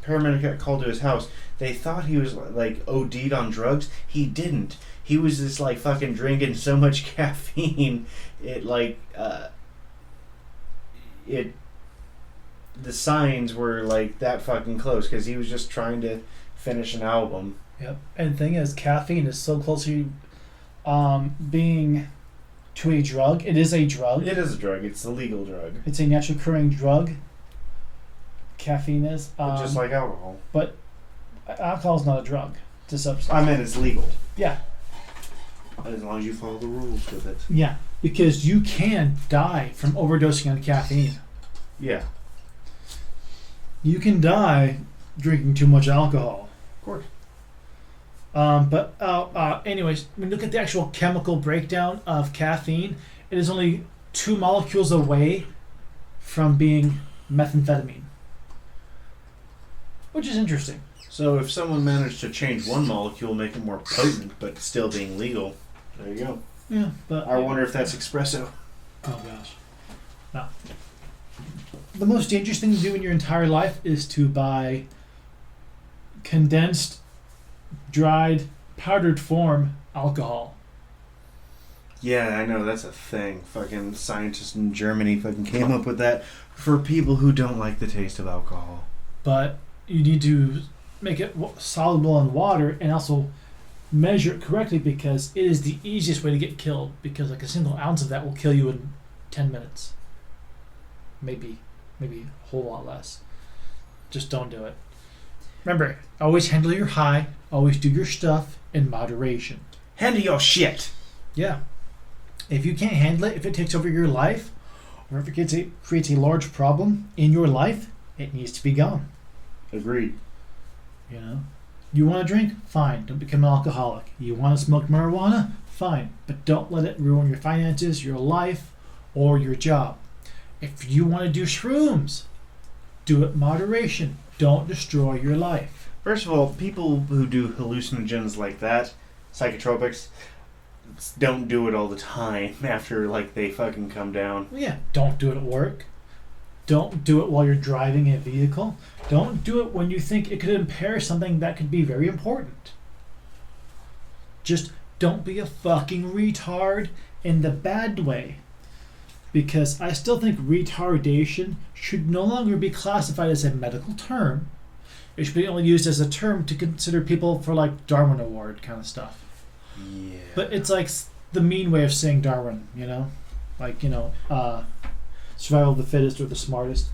paramedic got called to his house. They thought he was like OD'd on drugs. He didn't. He was just like fucking drinking so much caffeine, the signs were like that fucking close because he was just trying to finish an album. Yep. And the thing is, caffeine is so close to being to a drug. It is a drug. It is a drug. It's a legal drug. It's a naturally occurring drug. Caffeine is. Just like alcohol. But alcohol is not a drug. It's a substance. I meant it's legal. Yeah. As long as you follow the rules with it. Yeah. Because you can die from overdosing on caffeine. Yeah. You can die drinking too much alcohol. Of course. Anyways, when you look at the actual chemical breakdown of caffeine, it is only 2 molecules away from being methamphetamine. Which is interesting. So if someone managed to change one molecule, make it more potent, but still being legal, there you go. Yeah, but I wonder if that's espresso. Oh gosh. Now, the most dangerous thing to do in your entire life is to buy condensed, dried, powdered form alcohol. Yeah, I know, that's a thing. Fucking scientists in Germany fucking came up with that for people who don't like the taste of alcohol. But you need to make it soluble in water and also measure it correctly because it is the easiest way to get killed because like a single ounce of that will kill you in 10 minutes. Maybe a whole lot less. Just don't do it. Remember, always handle your high, always do your stuff in moderation. Handle your shit! Yeah. If you can't handle it, if it takes over your life, or if it creates a large problem in your life, it needs to be gone. Agreed. You want to drink? Fine. Don't become an alcoholic. You want to smoke marijuana? Fine. But don't let it ruin your finances, your life, or your job. If you want to do shrooms, do it in moderation. Don't destroy your life. First of all, people who do hallucinogens like that, psychotropics, don't do it all the time after like they fucking come down. Yeah, don't do it at work. Don't do it while you're driving a vehicle. Don't do it when you think it could impair something that could be very important. Just don't be a fucking retard in the bad way. Because I still think retardation should no longer be classified as a medical term. It should be only used as a term to consider people for like Darwin Award kind of stuff. Yeah. But it's like the mean way of saying Darwin, you know? Like, survival of the fittest or the smartest.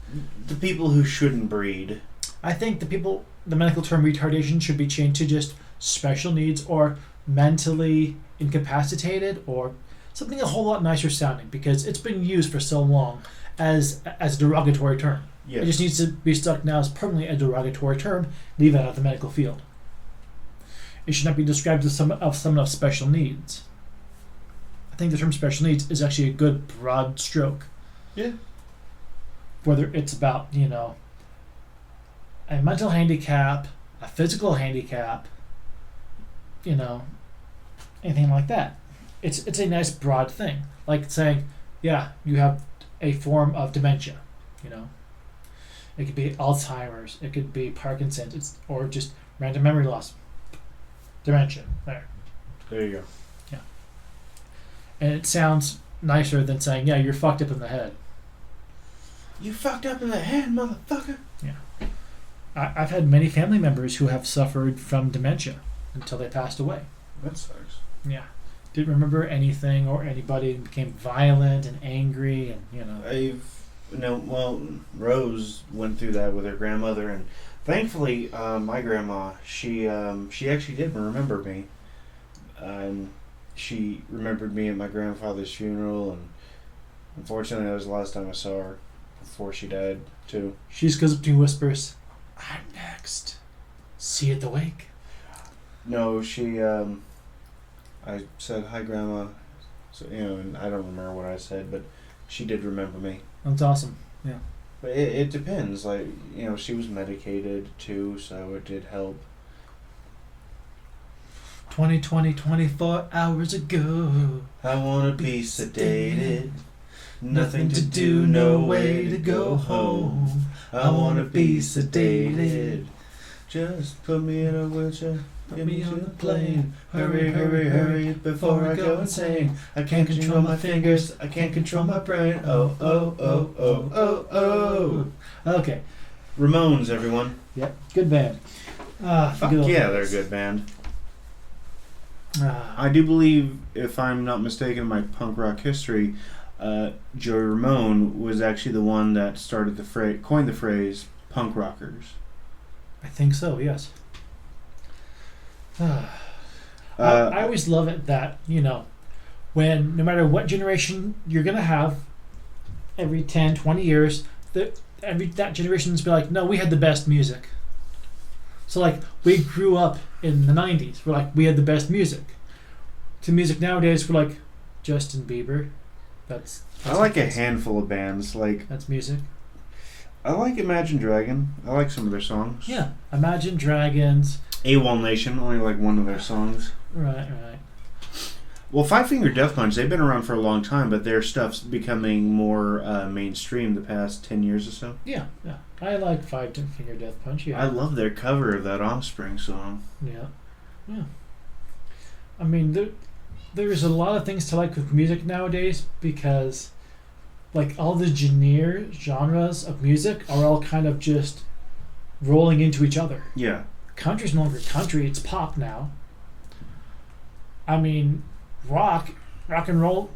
The people who shouldn't breed. I think the medical term retardation should be changed to just special needs or mentally incapacitated or something a whole lot nicer sounding, because it's been used for so long as a derogatory term. Yes. It just needs to be stuck now as permanently a derogatory term. Leave it out of the medical field. It should not be described as someone of special needs. I think the term special needs is actually a good broad stroke. Yeah. Whether it's about, a mental handicap, a physical handicap, anything like that. It's a nice broad thing. Like saying, yeah, you have a form of dementia, It could be Alzheimer's, it could be Parkinson's, or just random memory loss. Dementia. There you go. Yeah. And it sounds nicer than saying, yeah, you're fucked up in the head. You fucked up in the head, motherfucker. Yeah. I've had many family members who have suffered from dementia until they passed away. That sucks. Yeah. Didn't remember anything or anybody, and became violent and angry and, Rose went through that with her grandmother, and thankfully, my grandma, she actually did remember me. She remembered me at my grandfather's funeral, and unfortunately, that was the last time I saw her before she died, too. She just goes up to me and whispers, "I'm next. See you at the wake." No, I said, "Hi, Grandma." So, and I don't remember what I said, but she did remember me. That's awesome. Yeah. But it depends. Like, she was medicated, too, so it did help. 24 hours ago. I wanna be sedated. Nothing to do, no way to go home. I wanna be sedated. Just put me in a wheelchair, get me on the plane. Hurry, hurry, hurry, before I go insane. I can't control my fingers, I can't control my brain. Oh, oh, oh, oh, oh, oh. Okay. Ramones, everyone. Yep, good band. Fuck yeah, they're a good band. I do believe, if I'm not mistaken in my punk rock history, Joey Ramone was actually the one that started coined the phrase punk rockers. I think so, yes. I always love it that, when no matter what generation you're going to have, every 10, 20 years, that generation's be like, no, we had the best music. So, like, we grew up in the 90s. We're like, we had the best music. To music nowadays, we're like, Justin Bieber. That's I like a handful of bands. Like, that's music. I like Imagine Dragon. I like some of their songs. Yeah, Imagine Dragons. AWOL Nation, only like one of their songs. Right. Well, Five Finger Death Punch, they've been around for a long time, but their stuff's becoming more mainstream the past 10 years or so. Yeah. I like Five Finger Death Punch, yeah. I love their cover of that Offspring song. Yeah. I mean, there's a lot of things to like with music nowadays, because like all the genres of music are all kind of just rolling into each other. Yeah. Country's no longer country, it's pop now. I mean, rock and roll,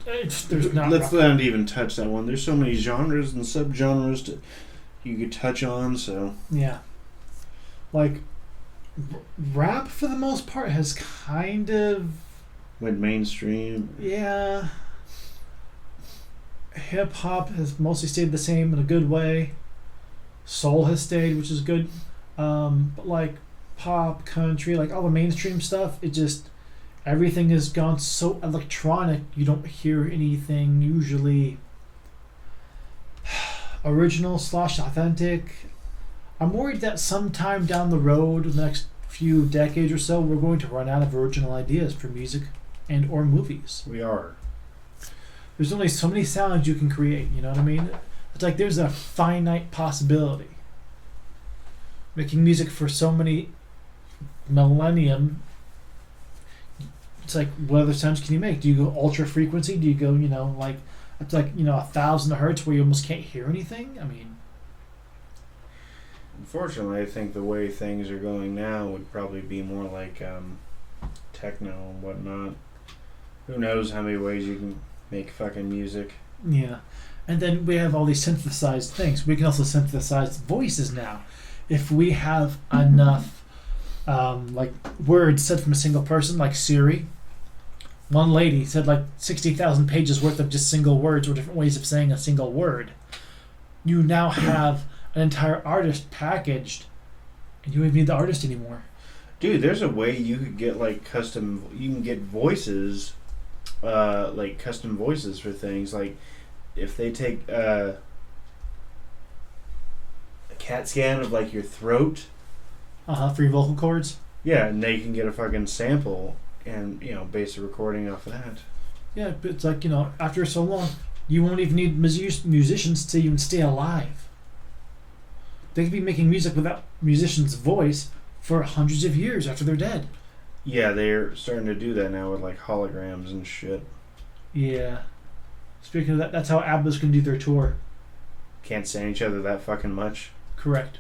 there's not. Let's not even touch that one. There's so many genres and subgenres you could touch on, so. Yeah. Like, rap for the most part has kind of went mainstream. Yeah. Hip hop has mostly stayed the same in a good way. Soul has stayed, which is good. But like pop, country, like all the mainstream stuff, everything has gone so electronic, you don't hear anything usually original / authentic. I'm worried that sometime down the road, the next few decades or so, we're going to run out of original ideas for music. and or movies. We are. There's only so many sounds you can create, you know what I mean? It's like there's a finite possibility. Making music for so many millennium, it's like, what other sounds can you make? Do you go ultra frequency? Do you go, like, it's like, 1,000 hertz where you almost can't hear anything? I mean, unfortunately, I think the way things are going now would probably be more like techno and whatnot. Who knows how many ways you can make fucking music. yeah. And then we have all these synthesized things. We can also synthesize voices now. If we have enough like words said from a single person, like Siri. One lady said like 60,000 pages worth of just single words or different ways of saying a single word. You now have an entire artist packaged, and you don't even need the artist anymore. Dude, there's a way you could get like custom. You can get voices, like custom voices for things. Like if they take a CAT scan of like your throat. For your vocal cords. Yeah, and they can get a fucking sample and base a recording off of that. Yeah, but it's like after so long, you won't even need musicians to even stay alive. They could be making music without musicians' voice for hundreds of years after they're dead. Yeah, they're starting to do that now with like holograms and shit. Yeah. Speaking of that, that's how ABBA's gonna do their tour. Can't stand each other that fucking much. Correct.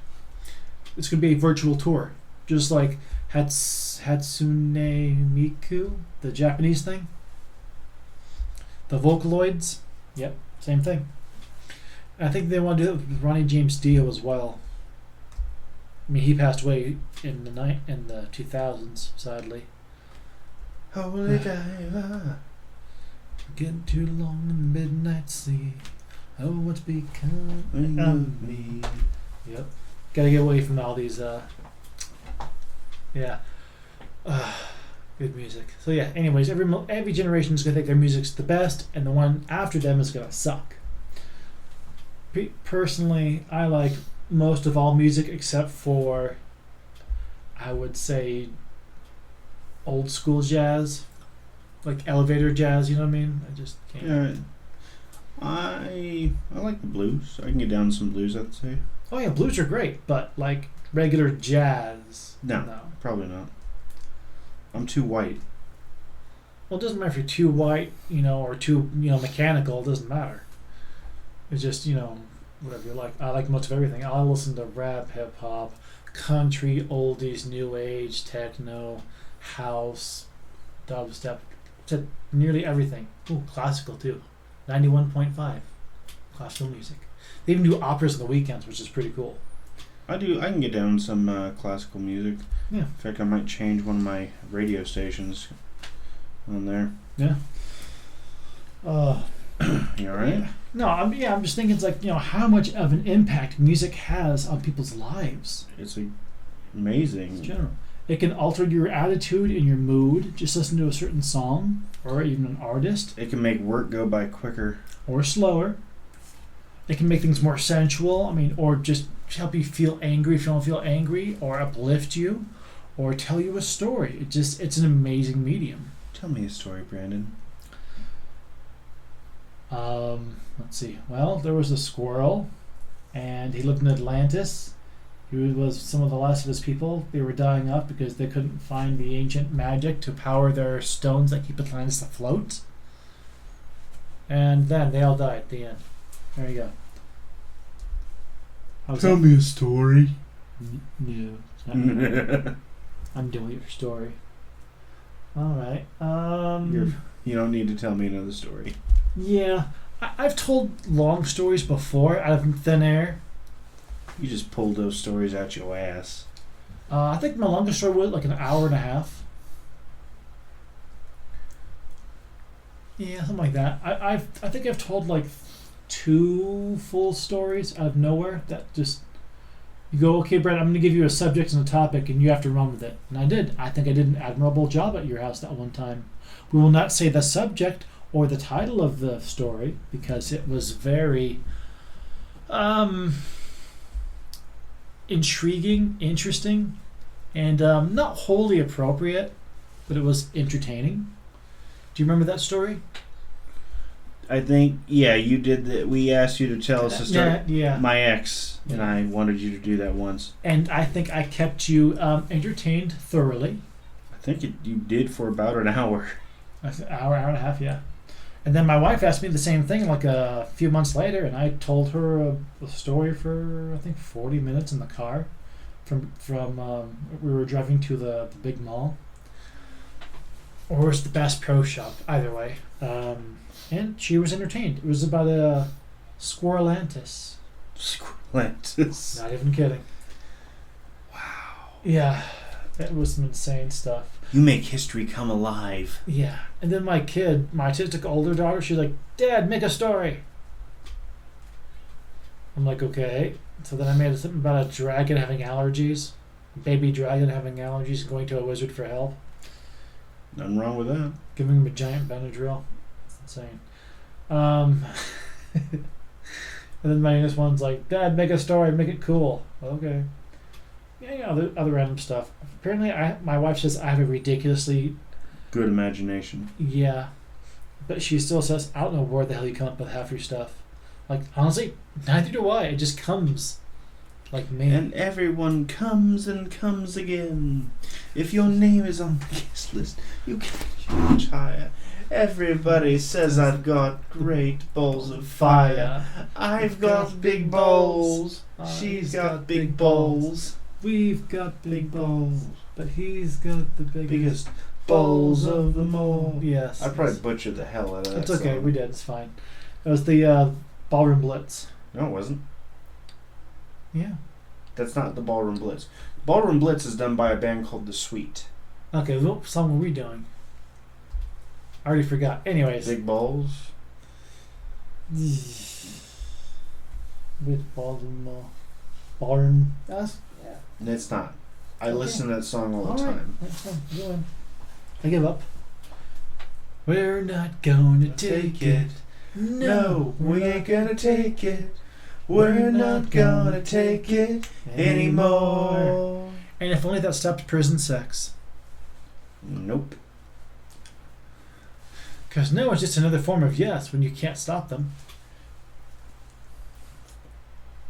It's gonna be a virtual tour, just like Hatsune Miku, the Japanese thing. The Vocaloids. Yep, same thing. I think they want to do it with Ronnie James Dio as well. I mean, he passed away in the 2000s, sadly. Holy diver. Getting too long in the midnight sea. Oh, what's become of me? Yep. Gotta get away from all these, yeah. Good music. So yeah, anyways, every generation is gonna think their music's the best, and the one after them is gonna suck. Personally, I like most of all music except for, I would say, old school jazz, like elevator jazz. You know what I mean? I just can't. Yeah, I like the blues. I can get down to some blues, I'd say. Oh yeah, blues are great, but like regular jazz, No, probably not. I'm too white. Well, it doesn't matter if you're too white, or too, mechanical. It doesn't matter. It's just, whatever you like. I like most of everything. I'll listen to rap, hip hop, country, oldies, new age, techno, house, dubstep, to nearly everything. Ooh, classical too. 91.5 classical music. They even do operas on the weekends, which is pretty cool. I can get down some classical music. Yeah. In fact, I might change one of my radio stations on there. Yeah. You alright? No, I'm just thinking it's like, how much of an impact music has on people's lives. It's amazing. In general. It can alter your attitude and your mood. Just listen to a certain song or even an artist. It can make work go by quicker. Or slower. It can make things more sensual. Or just help you feel angry if you don't feel angry, or uplift you, or tell you a story. It's an amazing medium. Tell me a story, Brandon. Let's see. Well, there was a squirrel, and he lived in Atlantis. He was some of the last of his people. They were dying off because they couldn't find the ancient magic to power their stones that keep Atlantis afloat. And then they all died at the end. There you go. Tell me a story. No, it's not me. I'm doing your story. All right. You don't need to tell me another story. Yeah, I've told long stories before out of thin air. You just pulled those stories out your ass. I think my longest story was like an hour and a half. Yeah, something like that. I think I've told like 2 full stories out of nowhere that just you go, okay, Brad, I'm going to give you a subject and a topic, and you have to run with it. And I did. I think I did an admirable job at your house that one time. We will not say the subject or the title of the story because it was very intriguing, interesting, and not wholly appropriate, but it was entertaining. Do you remember that story? I think, yeah, you did that. We asked you to tell us a story. Yeah. My ex and I wanted you to do that once. And I think I kept you entertained thoroughly. I think you did for about an hour. Hour and a half, yeah. And then my wife asked me the same thing like a few months later, and I told her a story for, I think, 40 minutes in the car. From we were driving to the big mall. Or was the Bass Pro Shop, either way. And she was entertained. It was about a squirrelantis. Squirrelantis. Not even kidding. Wow. Yeah, it was some insane stuff. You make history come alive. Yeah. And then my autistic older daughter, she's like, Dad, make a story. I'm like, okay. So then I made something about a dragon having allergies. Baby dragon having allergies and going to a wizard for help. Nothing wrong with that. Giving him a giant Benadryl. It's insane. And then my youngest one's like, Dad, make a story, make it cool. Okay. Yeah, other random stuff. Apparently, my wife says I have a ridiculously good imagination. Yeah, but she still says, I don't know where the hell you come up with half your stuff. Like, honestly, neither do I. It just comes. Like me. And everyone comes and comes again. If your name is on the guest list, you can much higher. Everybody says I've got great balls of fire. I've got big balls. She's got big balls. We've got big balls. But he's got the biggest balls of them all. Yes. I probably butchered the hell out of that. It's okay, song. we did, it's fine. It was the Ballroom Blitz. No, it wasn't. Yeah. That's not the Ballroom Blitz. Ballroom Blitz is done by a band called The Sweet. Okay, what song were we doing? I already forgot. Anyways. Big Balls. With Ballroom. That's, yeah. It's not. I listen to that song all the All time. Right. That's fine. Go on. I give up. We're not gonna take it. No, we ain't gonna take it. We're not gonna take it anymore. And if only that stopped prison sex. Nope. Because no, it's just another form of yes when you can't stop them.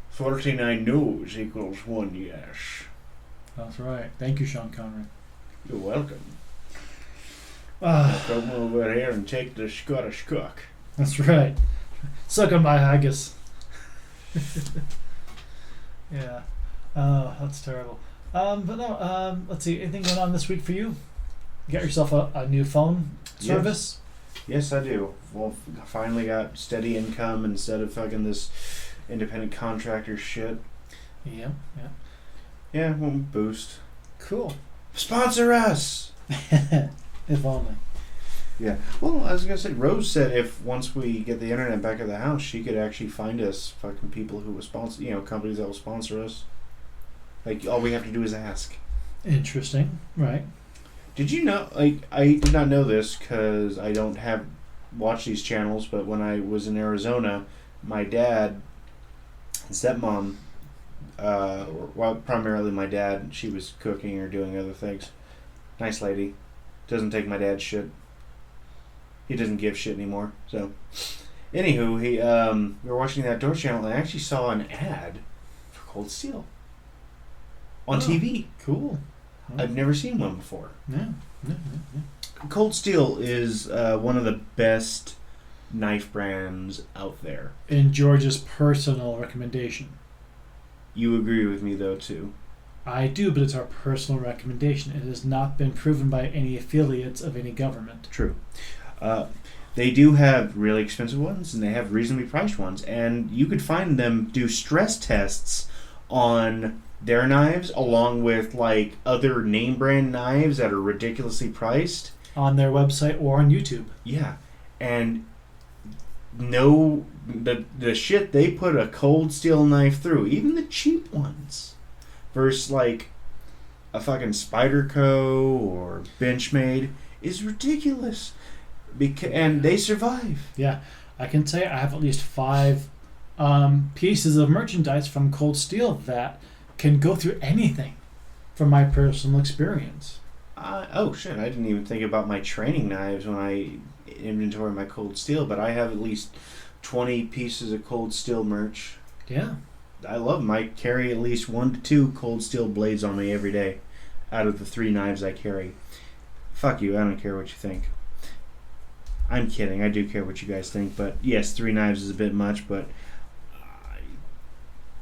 49 no's equals 1 yes. That's right. Thank you, Sean Connery. You're welcome. Come over here and take the Scottish cock. That's right. Suck on my haggis. Yeah. Oh, that's terrible. But no, let's see. Anything going on this week for you? You got yourself a new phone service? Yes, I do. Well, I finally got steady income instead of fucking this independent contractor shit. Yeah. Yeah, one boost. Cool. Sponsor us! If only. Yeah. Well, I was going to say, Rose said if once we get the internet back at the house, she could actually find us fucking people who will sponsor, companies that will sponsor us. Like, all we have to do is ask. Interesting. Right. Did you know, I did not know this because I don't watch these channels, but when I was in Arizona, my dad and stepmom, well, primarily my dad, she was cooking or doing other things. Nice lady. Doesn't take my dad's shit. He doesn't give shit anymore. So, anywho, we were watching that Door channel and I actually saw an ad for Cold Steel on TV. Cool. I've never seen one before. Yeah. Cold Steel is one of the best knife brands out there. In George's personal recommendation. You agree with me, though, too. I do, but it's our personal recommendation. It has not been proven by any affiliates of any government. True. They do have really expensive ones, and they have reasonably priced ones, and you could find them do stress tests on their knives along with like other name brand knives that are ridiculously priced On their website or on YouTube. Yeah. And the shit they put a Cold Steel knife through, even the cheap ones, versus like a fucking Spyderco or Benchmade, is ridiculous. And they survive. Yeah, I can say I have at least 5 pieces of merchandise from Cold Steel that can go through anything from my personal experience. Oh shit! I didn't even think about my training knives when I inventory my cold steel, but I have at least 20 pieces of cold steel merch. Yeah. I love them. I carry at least 1 to 2 cold steel blades on me every day, out of the 3 knives I carry. Fuck you! I don't care what you think. I'm kidding. I do care what you guys think, but yes, 3 knives is a bit much, but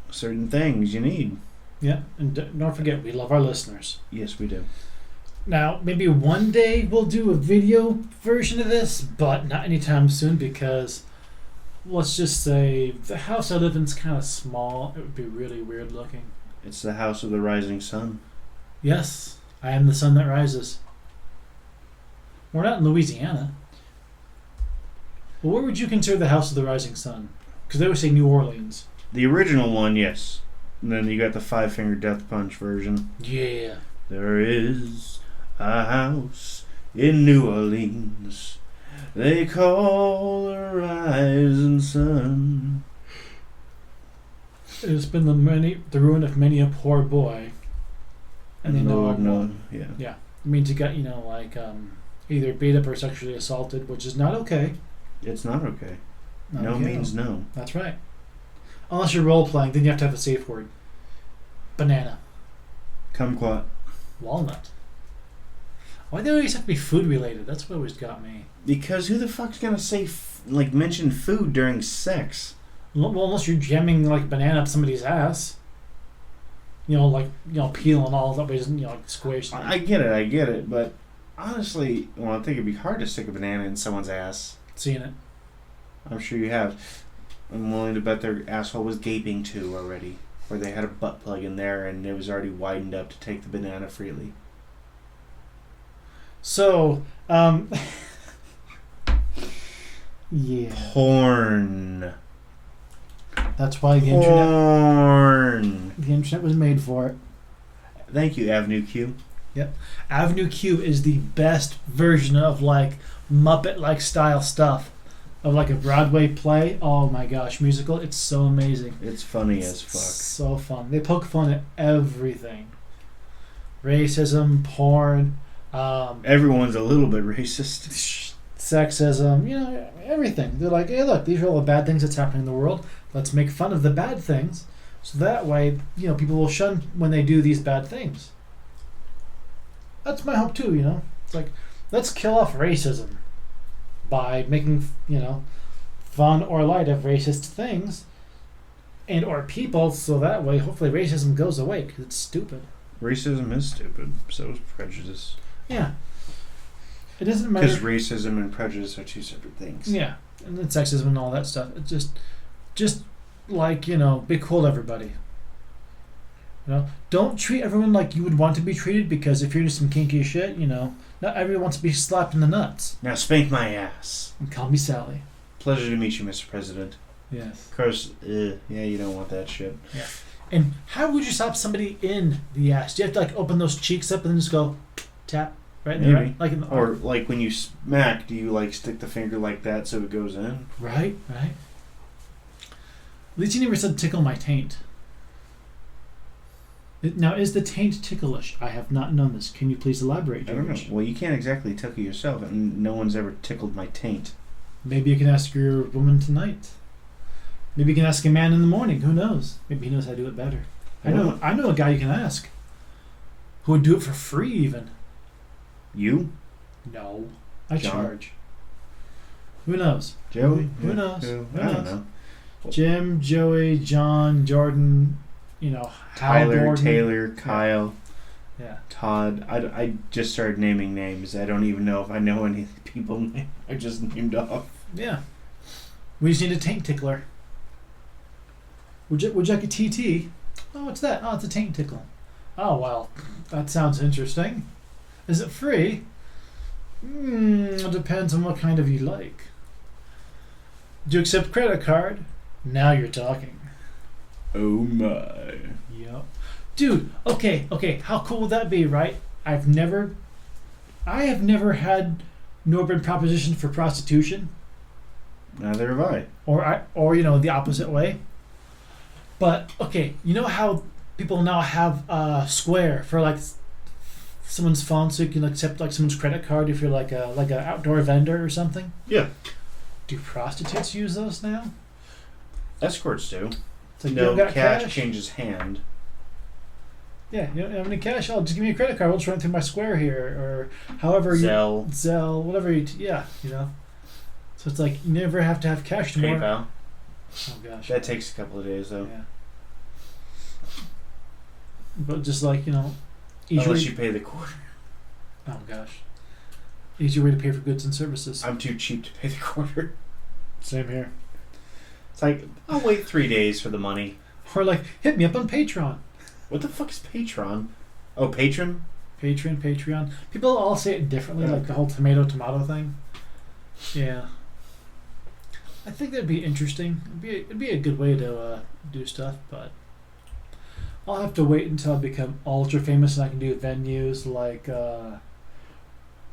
certain things you need. Yeah, and don't forget, we love our listeners. Yes, we do. Now, maybe one day we'll do a video version of this, but not anytime soon because, let's just say, the house I live in is kind of small. It would be really weird looking. It's the house of the rising sun. Yes, I am the sun that rises. We're not in Louisiana. Well, where would you consider the house of the rising sun? Because they always say New Orleans. The original one, yes. And then you got the 5-finger death punch version. Yeah. There is a house in New Orleans they call the rising sun. It's been the ruin of many a poor boy. And they know Lord, no. Yeah. Yeah. It means you got, either beat up or sexually assaulted, which is not okay. It's not okay. Not No okay means at all. no. That's right. Unless you're role playing, then you have to have a safe word. Banana. Kumquat. Walnut. Why do they always have to be food related? That's what always got me. Because who the fuck's gonna say mention food during sex? Well, unless you're jamming like banana up somebody's ass. Peeling all that way, like squish. I get it, but honestly, I think it'd be hard to stick a banana in someone's ass. Seen it. I'm sure you have. I'm willing to bet their asshole was gaping too already. Or they had a butt plug in there and it was already widened up to take the banana freely. So, yeah. Porn. That's why the internet was made for it. Thank you, Avenue Q. Yep. Avenue Q is the best version of like Muppet-like style stuff. Of like a Broadway play. Oh my gosh, musical. It's so amazing. It's funny as fuck. So fun. They poke fun at everything. Racism, porn. Everyone's a little bit racist. Sexism, everything. They're like, hey, look, these are all the bad things that's happening in the world. Let's make fun of the bad things. So that way, people will shun when they do these bad things. That's my hope too, It's like, let's kill off racism by making, fun or light of racist things and or people, so that way, hopefully, racism goes away because it's stupid. Racism is stupid. So is prejudice. Yeah. It doesn't matter. Because racism and prejudice are 2 separate things. Yeah. And then sexism and all that stuff. It's just like, be cool to everybody. Don't treat everyone like you would want to be treated because if you're into some kinky shit, not everyone wants to be slapped in the nuts. Now spank my ass. And call me Sally. Pleasure to meet you, Mr. President. Yes. Of course, yeah, you don't want that shit. Yeah. And how would you slap somebody in the ass? Do you have to like open those cheeks up and then just go tap right there? Right? Like in the or like when you smack, do you like stick the finger like that so it goes in? Right. At least you never said tickle my taint. Now, is the taint ticklish? I have not known this. Can you please elaborate, George? I don't know. Well, you can't exactly tickle yourself, and no one's ever tickled my taint. Maybe you can ask your woman tonight. Maybe you can ask a man in the morning. Who knows? Maybe he knows how to do it better. I know a guy you can ask who would do it for free even. You? No. I John? charge. Who knows? Joey? Who knows? I don't know. Jim, Joey, John, Jordan, Tyler, Gordon. Taylor, Kyle, Yeah. Todd. I just started naming names. I don't even know if I know any people I just named off. Yeah. We just need a taint tickler. Would you like a TT? Oh, what's that? Oh, it's a taint tickle. Oh, well, that sounds interesting. Is it free? It depends on what kind of you like. Do you accept credit card? Now you're talking. Oh my. Yep. Dude, okay, how cool would that be, right? I have never had nor been propositioned for prostitution. Neither have I. Or the opposite way. But okay, you know how people now have Square for like someone's phone so you can accept like someone's credit card if you're like a outdoor vendor or something? Yeah. Do prostitutes use those now? Escorts do. It's like, you No, don't got cash changes hand. Yeah, you don't have any cash? Oh, just give me a credit card. We'll just run through my square here, or however Zelle, whatever yeah, you know. So it's like you never have to have cash anymore. PayPal. Oh gosh. That takes a couple of days though. Yeah. But just like, you know, Unless you pay the quarter. Oh gosh. Easier way to pay for goods and services. I'm too cheap to pay the quarter. Same here. It's like, I'll wait 3 days for the money. Or like, hit me up on Patreon. What the fuck is Patreon? Oh, patron? Patreon. People all say it differently, like the whole tomato thing. Yeah. I think that'd be interesting. It'd be a good way to do stuff, but I'll have to wait until I become ultra famous and I can do venues like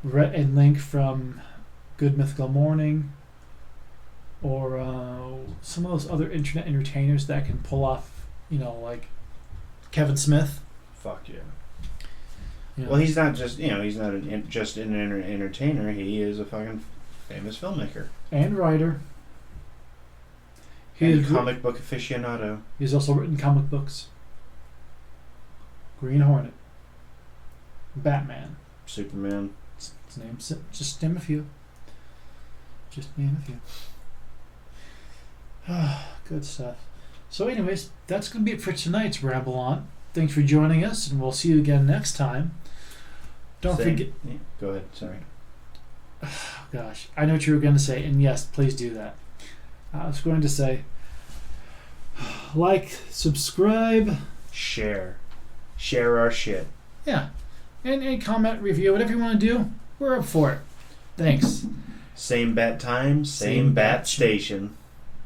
Rhett and Link from Good Mythical Morning, or some of those other internet entertainers that can pull off, you know, like Kevin Smith. Fuck yeah. You know. Well, he's not just, he's not just an entertainer. He is a fucking famous filmmaker. And writer. And comic book aficionado. He's also written comic books. Green Hornet. Batman. Superman. His name's, just name a few. Just name a few. Good stuff. So anyways, that's going to be it for tonight's Ramble On. Thanks for joining us, and we'll see you again next time. Don't forget... Yeah, go ahead, sorry. Oh, gosh, I know what you were going to say, and yes, please do that. I was going to say, like, subscribe. Share our shit. Yeah. And comment, review, whatever you want to do, we're up for it. Thanks. Same bat time, same bat station.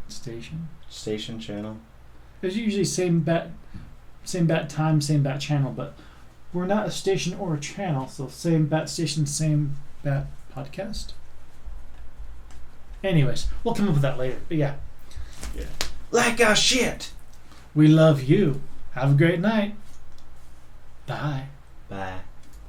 Station channel. There's usually same bat time, same bat channel, but we're not a station or a channel, so same bat station, same bat podcast. Anyways, we'll come up with that later. But yeah. Like our shit. We love you. Have a great night. Bye. Bye.